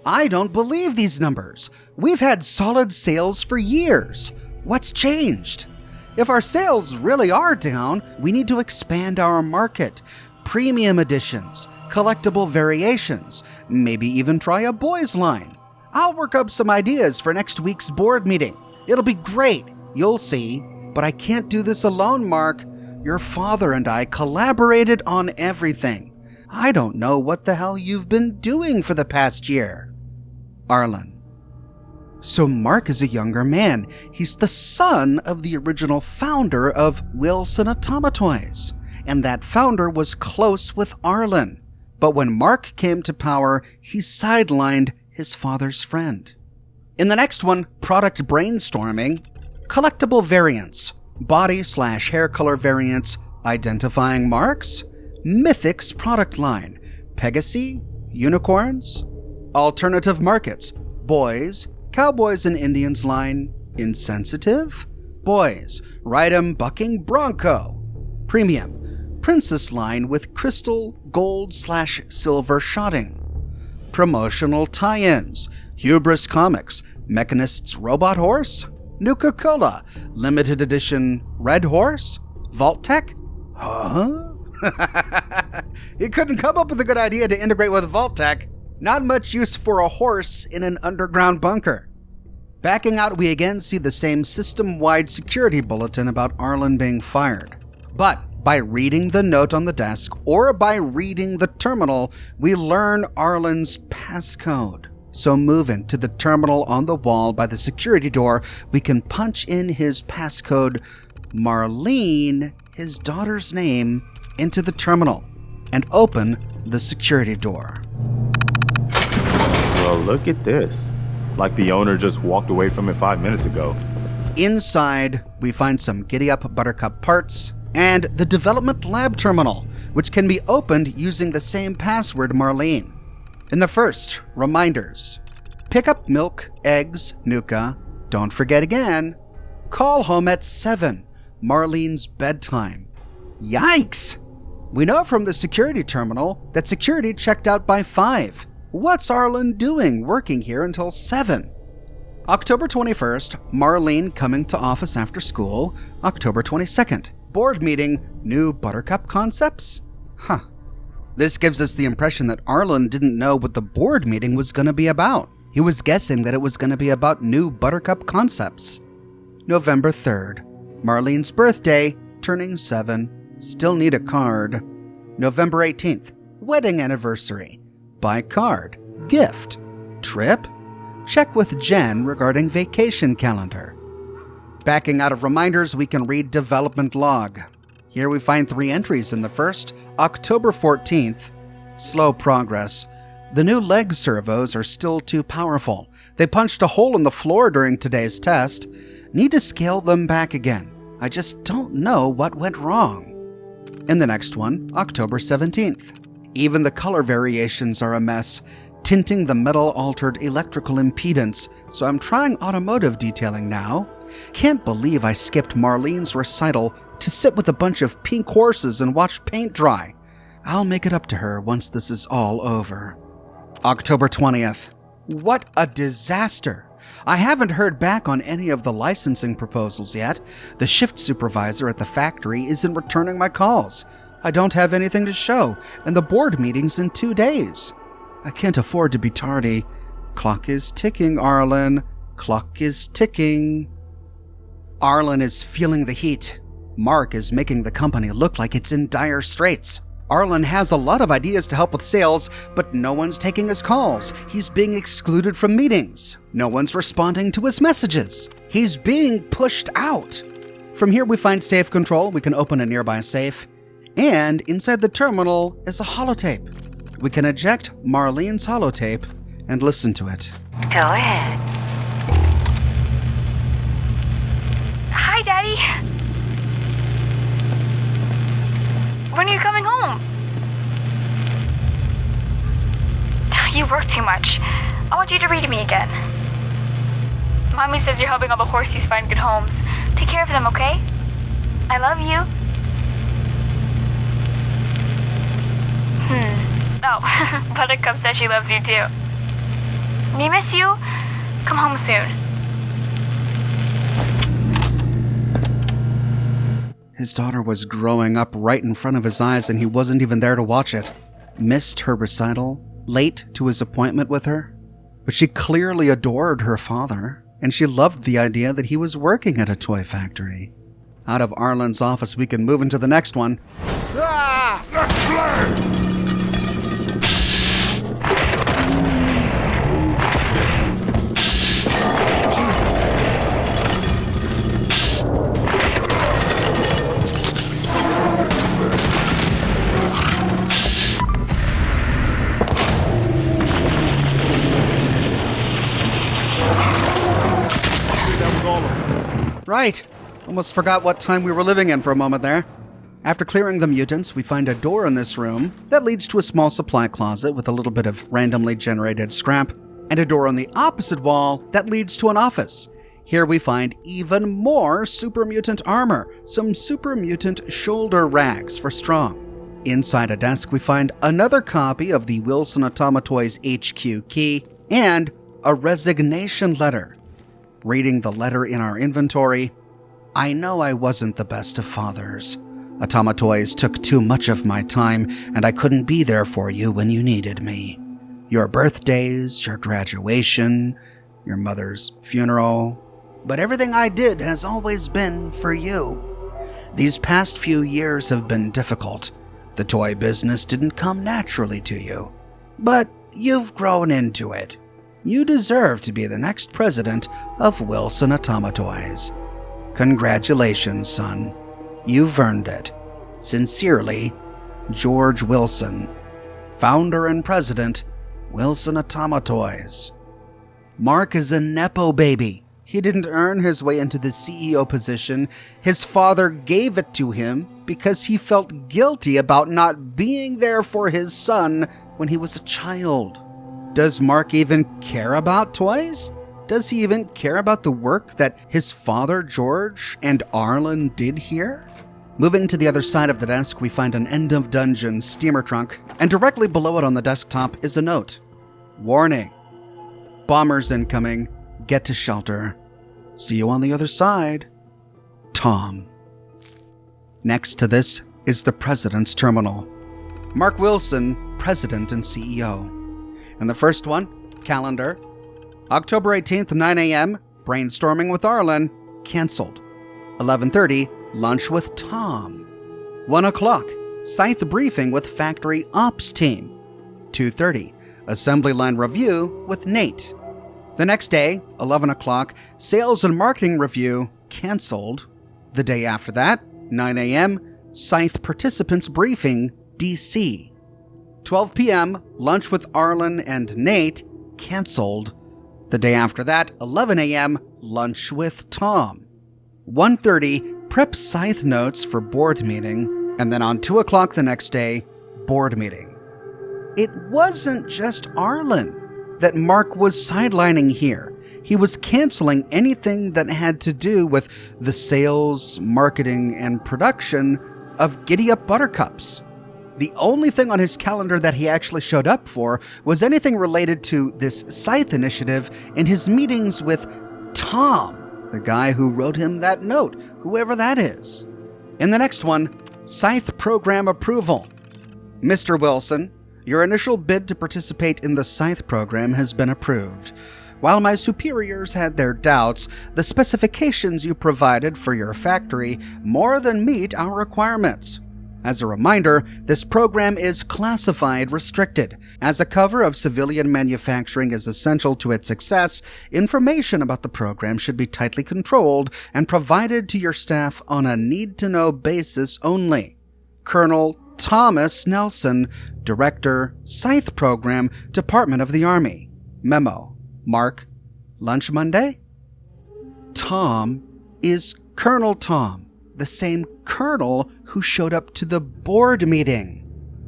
I don't believe these numbers. We've had solid sales for years. What's changed? If our sales really are down, we need to expand our market. Premium editions, collectible variations, maybe even try a boys line. I'll work up some ideas for next week's board meeting. It'll be great, you'll see. But I can't do this alone, Mark. Your father and I collaborated on everything. I don't know what the hell you've been doing for the past year. Arlen. So Mark is a younger man. He's the son of the original founder of Wilson Atomatoys, and that founder was close with Arlen. But when Mark came to power, he sidelined his father's friend. In the next one, product brainstorming, collectible variants, body/hair color variants, identifying marks, Mythics product line, Pegasi, unicorns, alternative markets, boys, Cowboys and Indians line, insensitive, boys, ride 'em bucking bronco, premium, princess line with crystal, gold/silver shotting, promotional tie-ins, Hubris Comics, Mechanist's Robot Horse, Nuka-Cola, limited edition Red Horse, Vault Tech, huh? You couldn't come up with a good idea to integrate with Vault Tech. Not much use for a horse in an underground bunker. Backing out, we again see the same system-wide security bulletin about Arlen being fired. But by reading the note on the desk or by reading the terminal, we learn Arlen's passcode. So moving to the terminal on the wall by the security door, we can punch in his passcode, Marlene, his daughter's name, into the terminal and open the security door. Well, look at this. Like the owner just walked away from it 5 minutes ago. Inside, we find some Giddy Up Buttercup parts and the development lab terminal, which can be opened using the same password, Marlene. In the first, reminders. Pick up milk, eggs, Nuka. Don't forget again. Call home at 7, Marlene's bedtime. Yikes! We know from the security terminal that security checked out by 5. What's Arlen doing working here until 7? October 21st, Marlene coming to office after school. October 22nd, board meeting, new Buttercup concepts? Huh. This gives us the impression that Arlen didn't know what the board meeting was going to be about. He was guessing that it was going to be about new Buttercup concepts. November 3rd, Marlene's birthday, turning 7. Still need a card. November 18th, wedding anniversary. Buy card. Gift. Trip? Check with Jen regarding vacation calendar. Backing out of reminders, we can read development log. Here we find 3 entries in the first, October 14th. Slow progress. The new leg servos are still too powerful. They punched a hole in the floor during today's test. Need to scale them back again. I just don't know what went wrong. In the next one, October 17th. Even the color variations are a mess, tinting the metal-altered electrical impedance, so I'm trying automotive detailing now. Can't believe I skipped Marlene's recital to sit with a bunch of pink horses and watch paint dry. I'll make it up to her once this is all over. October 20th. What a disaster! I haven't heard back on any of the licensing proposals yet. The shift supervisor at the factory isn't returning my calls. I don't have anything to show, and the board meeting's in 2 days. I can't afford to be tardy. Clock is ticking, Arlen. Clock is ticking. Arlen is feeling the heat. Mark is making the company look like it's in dire straits. Arlen has a lot of ideas to help with sales, but no one's taking his calls. He's being excluded from meetings. No one's responding to his messages. He's being pushed out. From here we find safe control. We can open a nearby safe. And inside the terminal is a holotape. We can eject Marlene's holotape and listen to it. Go ahead. Hi, Daddy. When are you coming home? You work too much. I want you to read to me again. Mommy says you're helping all the horsies find good homes. Take care of them, okay? I love you. Oh, Buttercup says she loves you too. Me miss you. Come home soon. His daughter was growing up right in front of his eyes, and he wasn't even there to watch it. Missed her recital, late to his appointment with her. But she clearly adored her father, and she loved the idea that he was working at a toy factory. Out of Arlen's office, we can move into the next one. Ah! Let's play! Right. Almost forgot what time we were living in for a moment there. After clearing the mutants, we find a door in this room that leads to a small supply closet with a little bit of randomly generated scrap, and a door on the opposite wall that leads to an office. Here we find even more super mutant armor, some super mutant shoulder rags for Strong. Inside a desk, we find another copy of the Wilson Atomatoys HQ key and a resignation letter. Reading the letter in our inventory, I know I wasn't the best of fathers. Atomatoys took too much of my time, and I couldn't be there for you when you needed me. Your birthdays, your graduation, your mother's funeral. But everything I did has always been for you. These past few years have been difficult. The toy business didn't come naturally to you. But you've grown into it. You deserve to be the next president of Wilson Atomatoys. Congratulations, son. You've earned it. Sincerely, George Wilson, founder and president, Wilson Atomatoys. Mark is a Nepo baby. He didn't earn his way into the CEO position. His father gave it to him because he felt guilty about not being there for his son when he was a child. Does Mark even care about toys? Does he even care about the work that his father, George, and Arlen did here? Moving to the other side of the desk, we find an end-of-dungeon steamer trunk, and directly below it on the desktop is a note. Warning. Bombers incoming. Get to shelter. See you on the other side. Tom. Next to this is the President's Terminal. Mark Wilson, President and CEO. And the first one, calendar. October 18th, 9 a.m., brainstorming with Arlen, canceled. 11:30, lunch with Tom. 1 o'clock, scythe briefing with factory ops team. 2:30, assembly line review with Nate. The next day, 11 o'clock, sales and marketing review, canceled. The day after that, 9 a.m., scythe participants briefing, DC. 12 p.m., lunch with Arlen and Nate, canceled. The day after that, 11 a.m., lunch with Tom. 1:30, prep scythe notes for board meeting, and then on 2 o'clock the next day, board meeting. It wasn't just Arlen that Mark was sidelining here. He was canceling anything that had to do with the sales, marketing, and production of Giddy Up Buttercups. The only thing on his calendar that he actually showed up for was anything related to this Scythe initiative and his meetings with Tom, the guy who wrote him that note, whoever that is. In the next one, Scythe program approval. Mr. Wilson, your initial bid to participate in the Scythe program has been approved. While my superiors had their doubts, the specifications you provided for your factory more than meet our requirements. As a reminder, this program is classified restricted. As a cover of civilian manufacturing is essential to its success, information about the program should be tightly controlled and provided to your staff on a need-to-know basis only. Colonel Thomas Nelson, Director, Scythe Program, Department of the Army. Memo. Mark. Lunch Monday? Tom is Colonel Tom, the same colonel who showed up to the board meeting.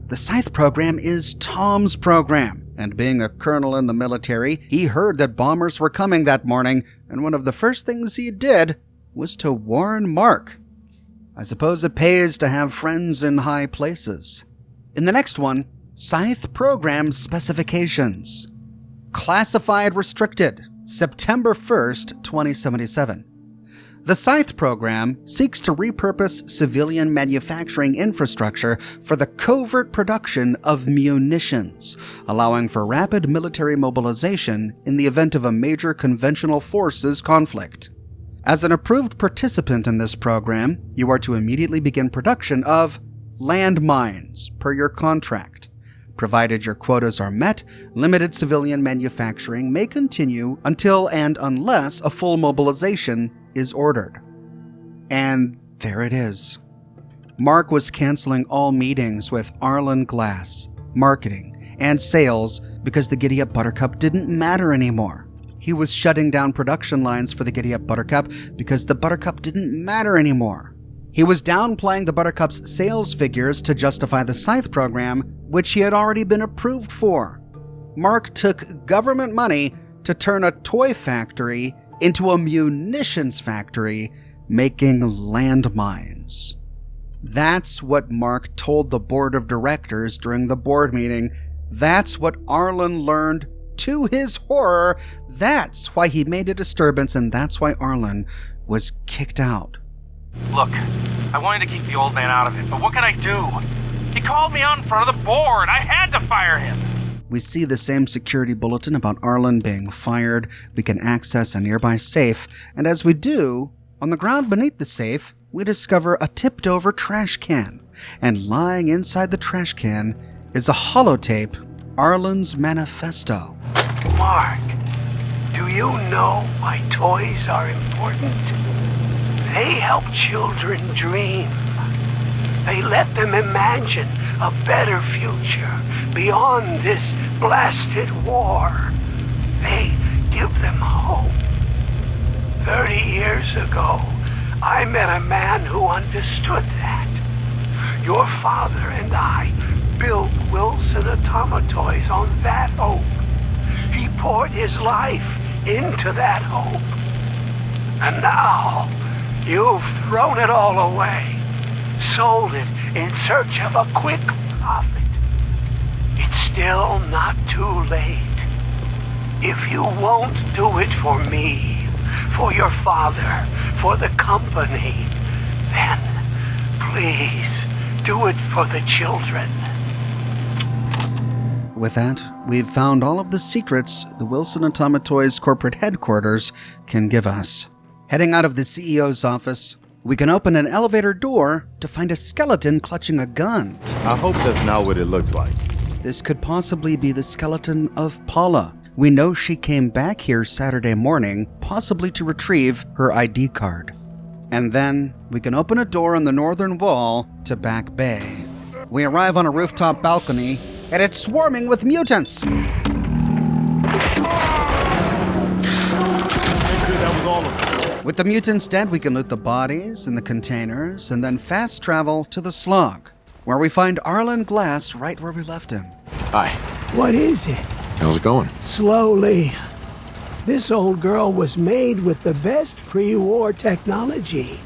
The Scythe program is Tom's program, and being a colonel in the military, he heard that bombers were coming that morning, and one of the first things he did was to warn Mark. I suppose it pays to have friends in high places. In the next one, Scythe program specifications. Classified restricted, September 1st, 2077. The Scythe program seeks to repurpose civilian manufacturing infrastructure for the covert production of munitions, allowing for rapid military mobilization in the event of a major conventional forces conflict. As an approved participant in this program, you are to immediately begin production of landmines per your contract. Provided your quotas are met, limited civilian manufacturing may continue until and unless a full mobilization is ordered. And there it is. Mark was canceling all meetings with Arlen Glass, marketing, and sales because the Giddy-Up Buttercup didn't matter anymore. He was shutting down production lines for the Giddy-Up Buttercup because the Buttercup didn't matter anymore. He was downplaying the Buttercup's sales figures to justify the Scythe program, which he had already been approved for. Mark took government money to turn a toy factory into a munitions factory, making landmines. That's what Mark told the board of directors during the board meeting. That's what Arlen learned to his horror. That's why he made a disturbance, and that's why Arlen was kicked out. Look, I wanted to keep the old man out of it, but what can I do? He called me out in front of the board. I had to fire him. We see the same security bulletin about Arlen being fired. We can access a nearby safe, and as we do, on the ground beneath the safe, we discover a tipped-over trash can, and lying inside the trash can is a holotape, Arlen's manifesto. Mark, do you know why toys are important? They help children dream. They let them imagine a better future beyond this blasted war. They give them hope. 30 years ago, I met a man who understood that. Your father and I built Wilson Atomatoys on that hope. He poured his life into that hope. And now, you've thrown it all away. Sold it in search of a quick profit. It's still not too late. If you won't do it for me, for your father, for the company, then please do it for the children. With that, we've found all of the secrets the Wilson Atomatoys Corporate headquarters can give us. Heading out of the CEO's office, we can open an elevator door to find a skeleton clutching a gun. I hope that's not what it looks like. This could possibly be the skeleton of Paula. We know she came back here Saturday morning, possibly to retrieve her ID card. And then we can open a door on the northern wall to Back Bay. We arrive on a rooftop balcony, and it's swarming with mutants. With the mutants dead, we can loot the bodies and the containers, and then fast travel to the Slog, where we find Arlen Glass right where we left him. Hi. What is it? How's it going? Slowly. This old girl was made with the best pre-war technology.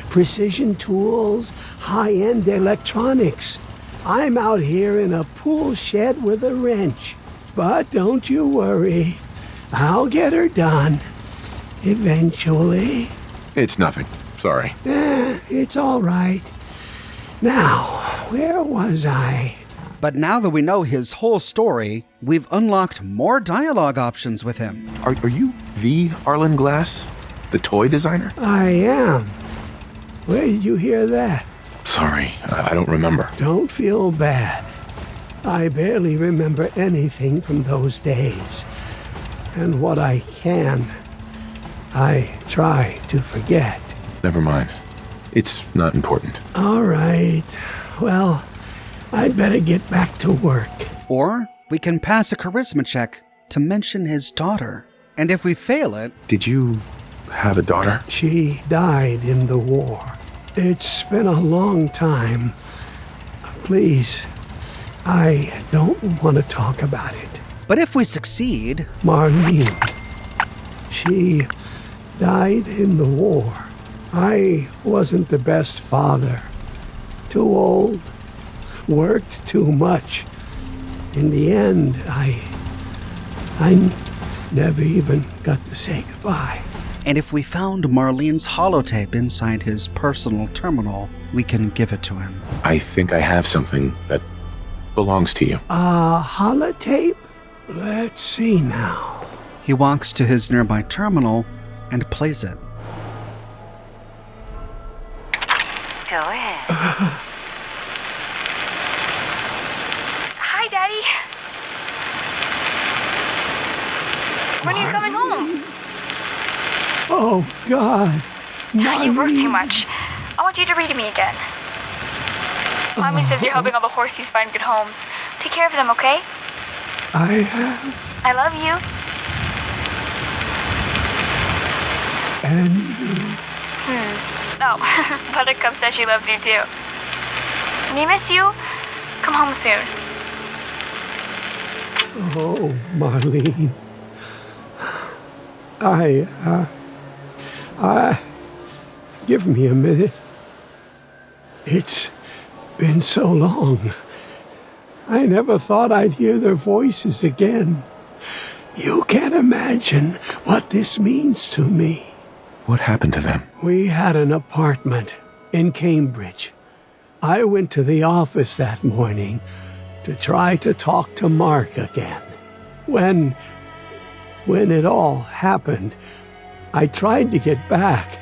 Precision tools, high-end electronics. I'm out here in a pool shed with a wrench. But don't you worry. I'll get her done. Eventually. It's nothing. Sorry. It's all right. Now, where was I? But now that we know his whole story, we've unlocked more dialogue options with him. Are you the Arlen Glass? The toy designer? I am. Where did you hear that? Sorry, I don't remember. Don't feel bad. I barely remember anything from those days. And what I can, I try to forget. Never mind. It's not important. All right. Well, I'd better get back to work. Or we can pass a charisma check to mention his daughter. And if we fail it... Did you have a daughter? She died in the war. It's been a long time. Please, I don't want to talk about it. But if we succeed... Marlene. She died in the war. I wasn't the best father. Too old. Worked too much. In the end, I never even got to say goodbye. And if we found Marlene's holotape inside his personal terminal, we can give it to him. I think I have something that belongs to you. Holotape? Let's see now. He walks to his nearby terminal and plays it. Go ahead. Hi, Daddy. When are you coming home? Oh, God. You work too much. I want you to read to me again. Mommy says you're helping all the horsies find good homes. Take care of them, okay? I have. I love you. And you. Oh, Buttercup says she loves you too. When you miss you, come home soon. Oh, Marlene. Give me a minute. It's been so long. I never thought I'd hear their voices again. You can't imagine what this means to me. What happened to them? We had an apartment in Cambridge. I went to the office that morning to try to talk to Mark again. When it all happened, I tried to get back,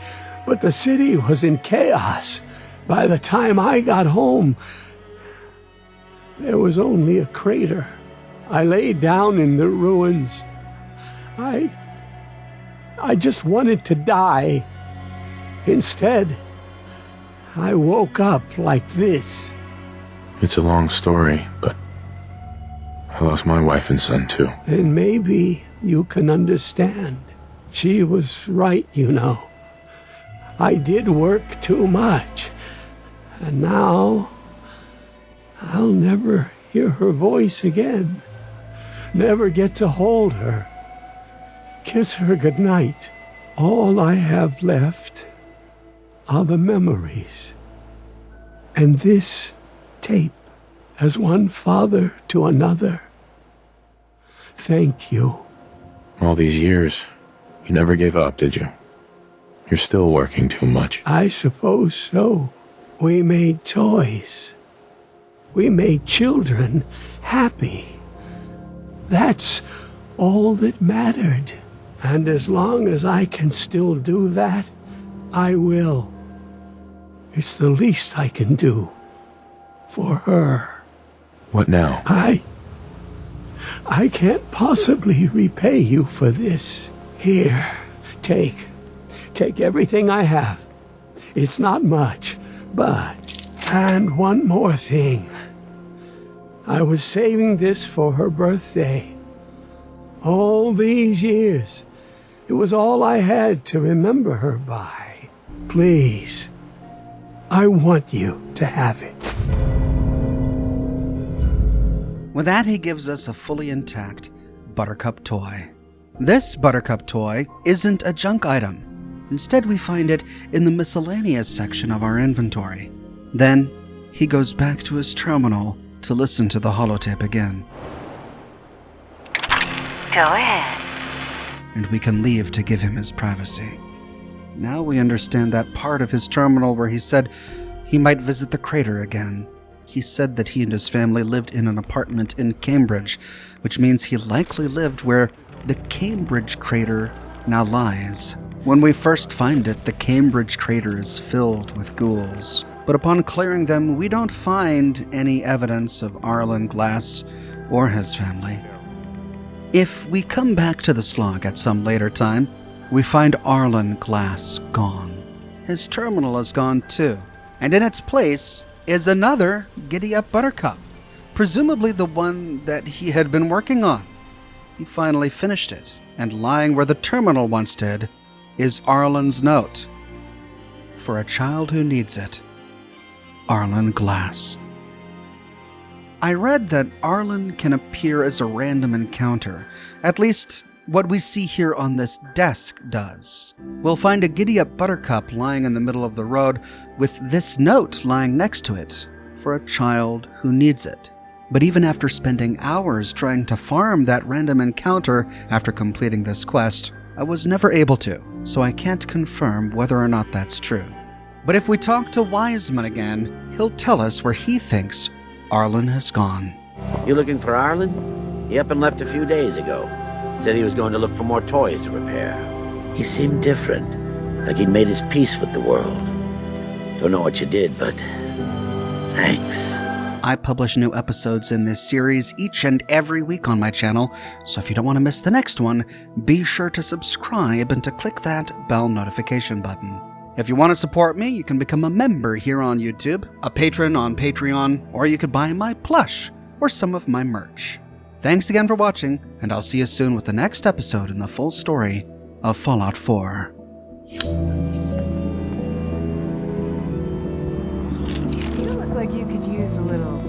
but the city was in chaos. By the time I got home, there was only a crater. I lay down in the ruins. I just wanted to die. Instead, I woke up like this. It's a long story, but I lost my wife and son too. And maybe you can understand. She was right, you know. I did work too much. And now, I'll never hear her voice again. Never get to hold her. Kiss her goodnight. All I have left are the memories. And this tape, as one father to another. Thank you. All these years, you never gave up, did you? You're still working too much. I suppose so. We made toys. We made children happy. That's all that mattered. And as long as I can still do that, I will. It's the least I can do for her. What now? I can't possibly repay you for this. Here, take everything I have. It's not much, but... And one more thing. I was saving this for her birthday. All these years, it was all I had to remember her by. Please, I want you to have it. With that, he gives us a fully intact Buttercup toy. This Buttercup toy isn't a junk item. Instead, we find it in the miscellaneous section of our inventory. Then, he goes back to his terminal to listen to the holotape again. Go ahead. And we can leave to give him his privacy. Now we understand that part of his terminal where he said he might visit the crater again. He said that he and his family lived in an apartment in Cambridge, which means he likely lived where the Cambridge crater now lies. When we first find it, the Cambridge crater is filled with ghouls. But upon clearing them, we don't find any evidence of Arlen Glass or his family. If we come back to the Slog at some later time, we find Arlen Glass gone. His terminal is gone too, and in its place is another Giddy-Up Buttercup, presumably the one that he had been working on. He finally finished it, and lying where the terminal once did is Arlen's note. For a child who needs it, Arlen Glass. I read that Arlen can appear as a random encounter. At least, what we see here on this desk does. We'll find a Giddy-Up Buttercup lying in the middle of the road with this note lying next to it for a child who needs it. But even after spending hours trying to farm that random encounter after completing this quest, I was never able to, so I can't confirm whether or not that's true. But if we talk to Wiseman again, he'll tell us where he thinks Arlen has gone. You looking for Arlen? He up and left a few days ago. Said he was going to look for more toys to repair. He seemed different, like he'd made his peace with the world. Don't know what you did, but thanks. I publish new episodes in this series each and every week on my channel, so if you don't want to miss the next one, be sure to subscribe and to click that bell notification button. If you want to support me, you can become a member here on YouTube, a patron on Patreon, or you could buy my plush or some of my merch. Thanks again for watching, and I'll see you soon with the next episode in the full story of Fallout 4. You look like you could use a little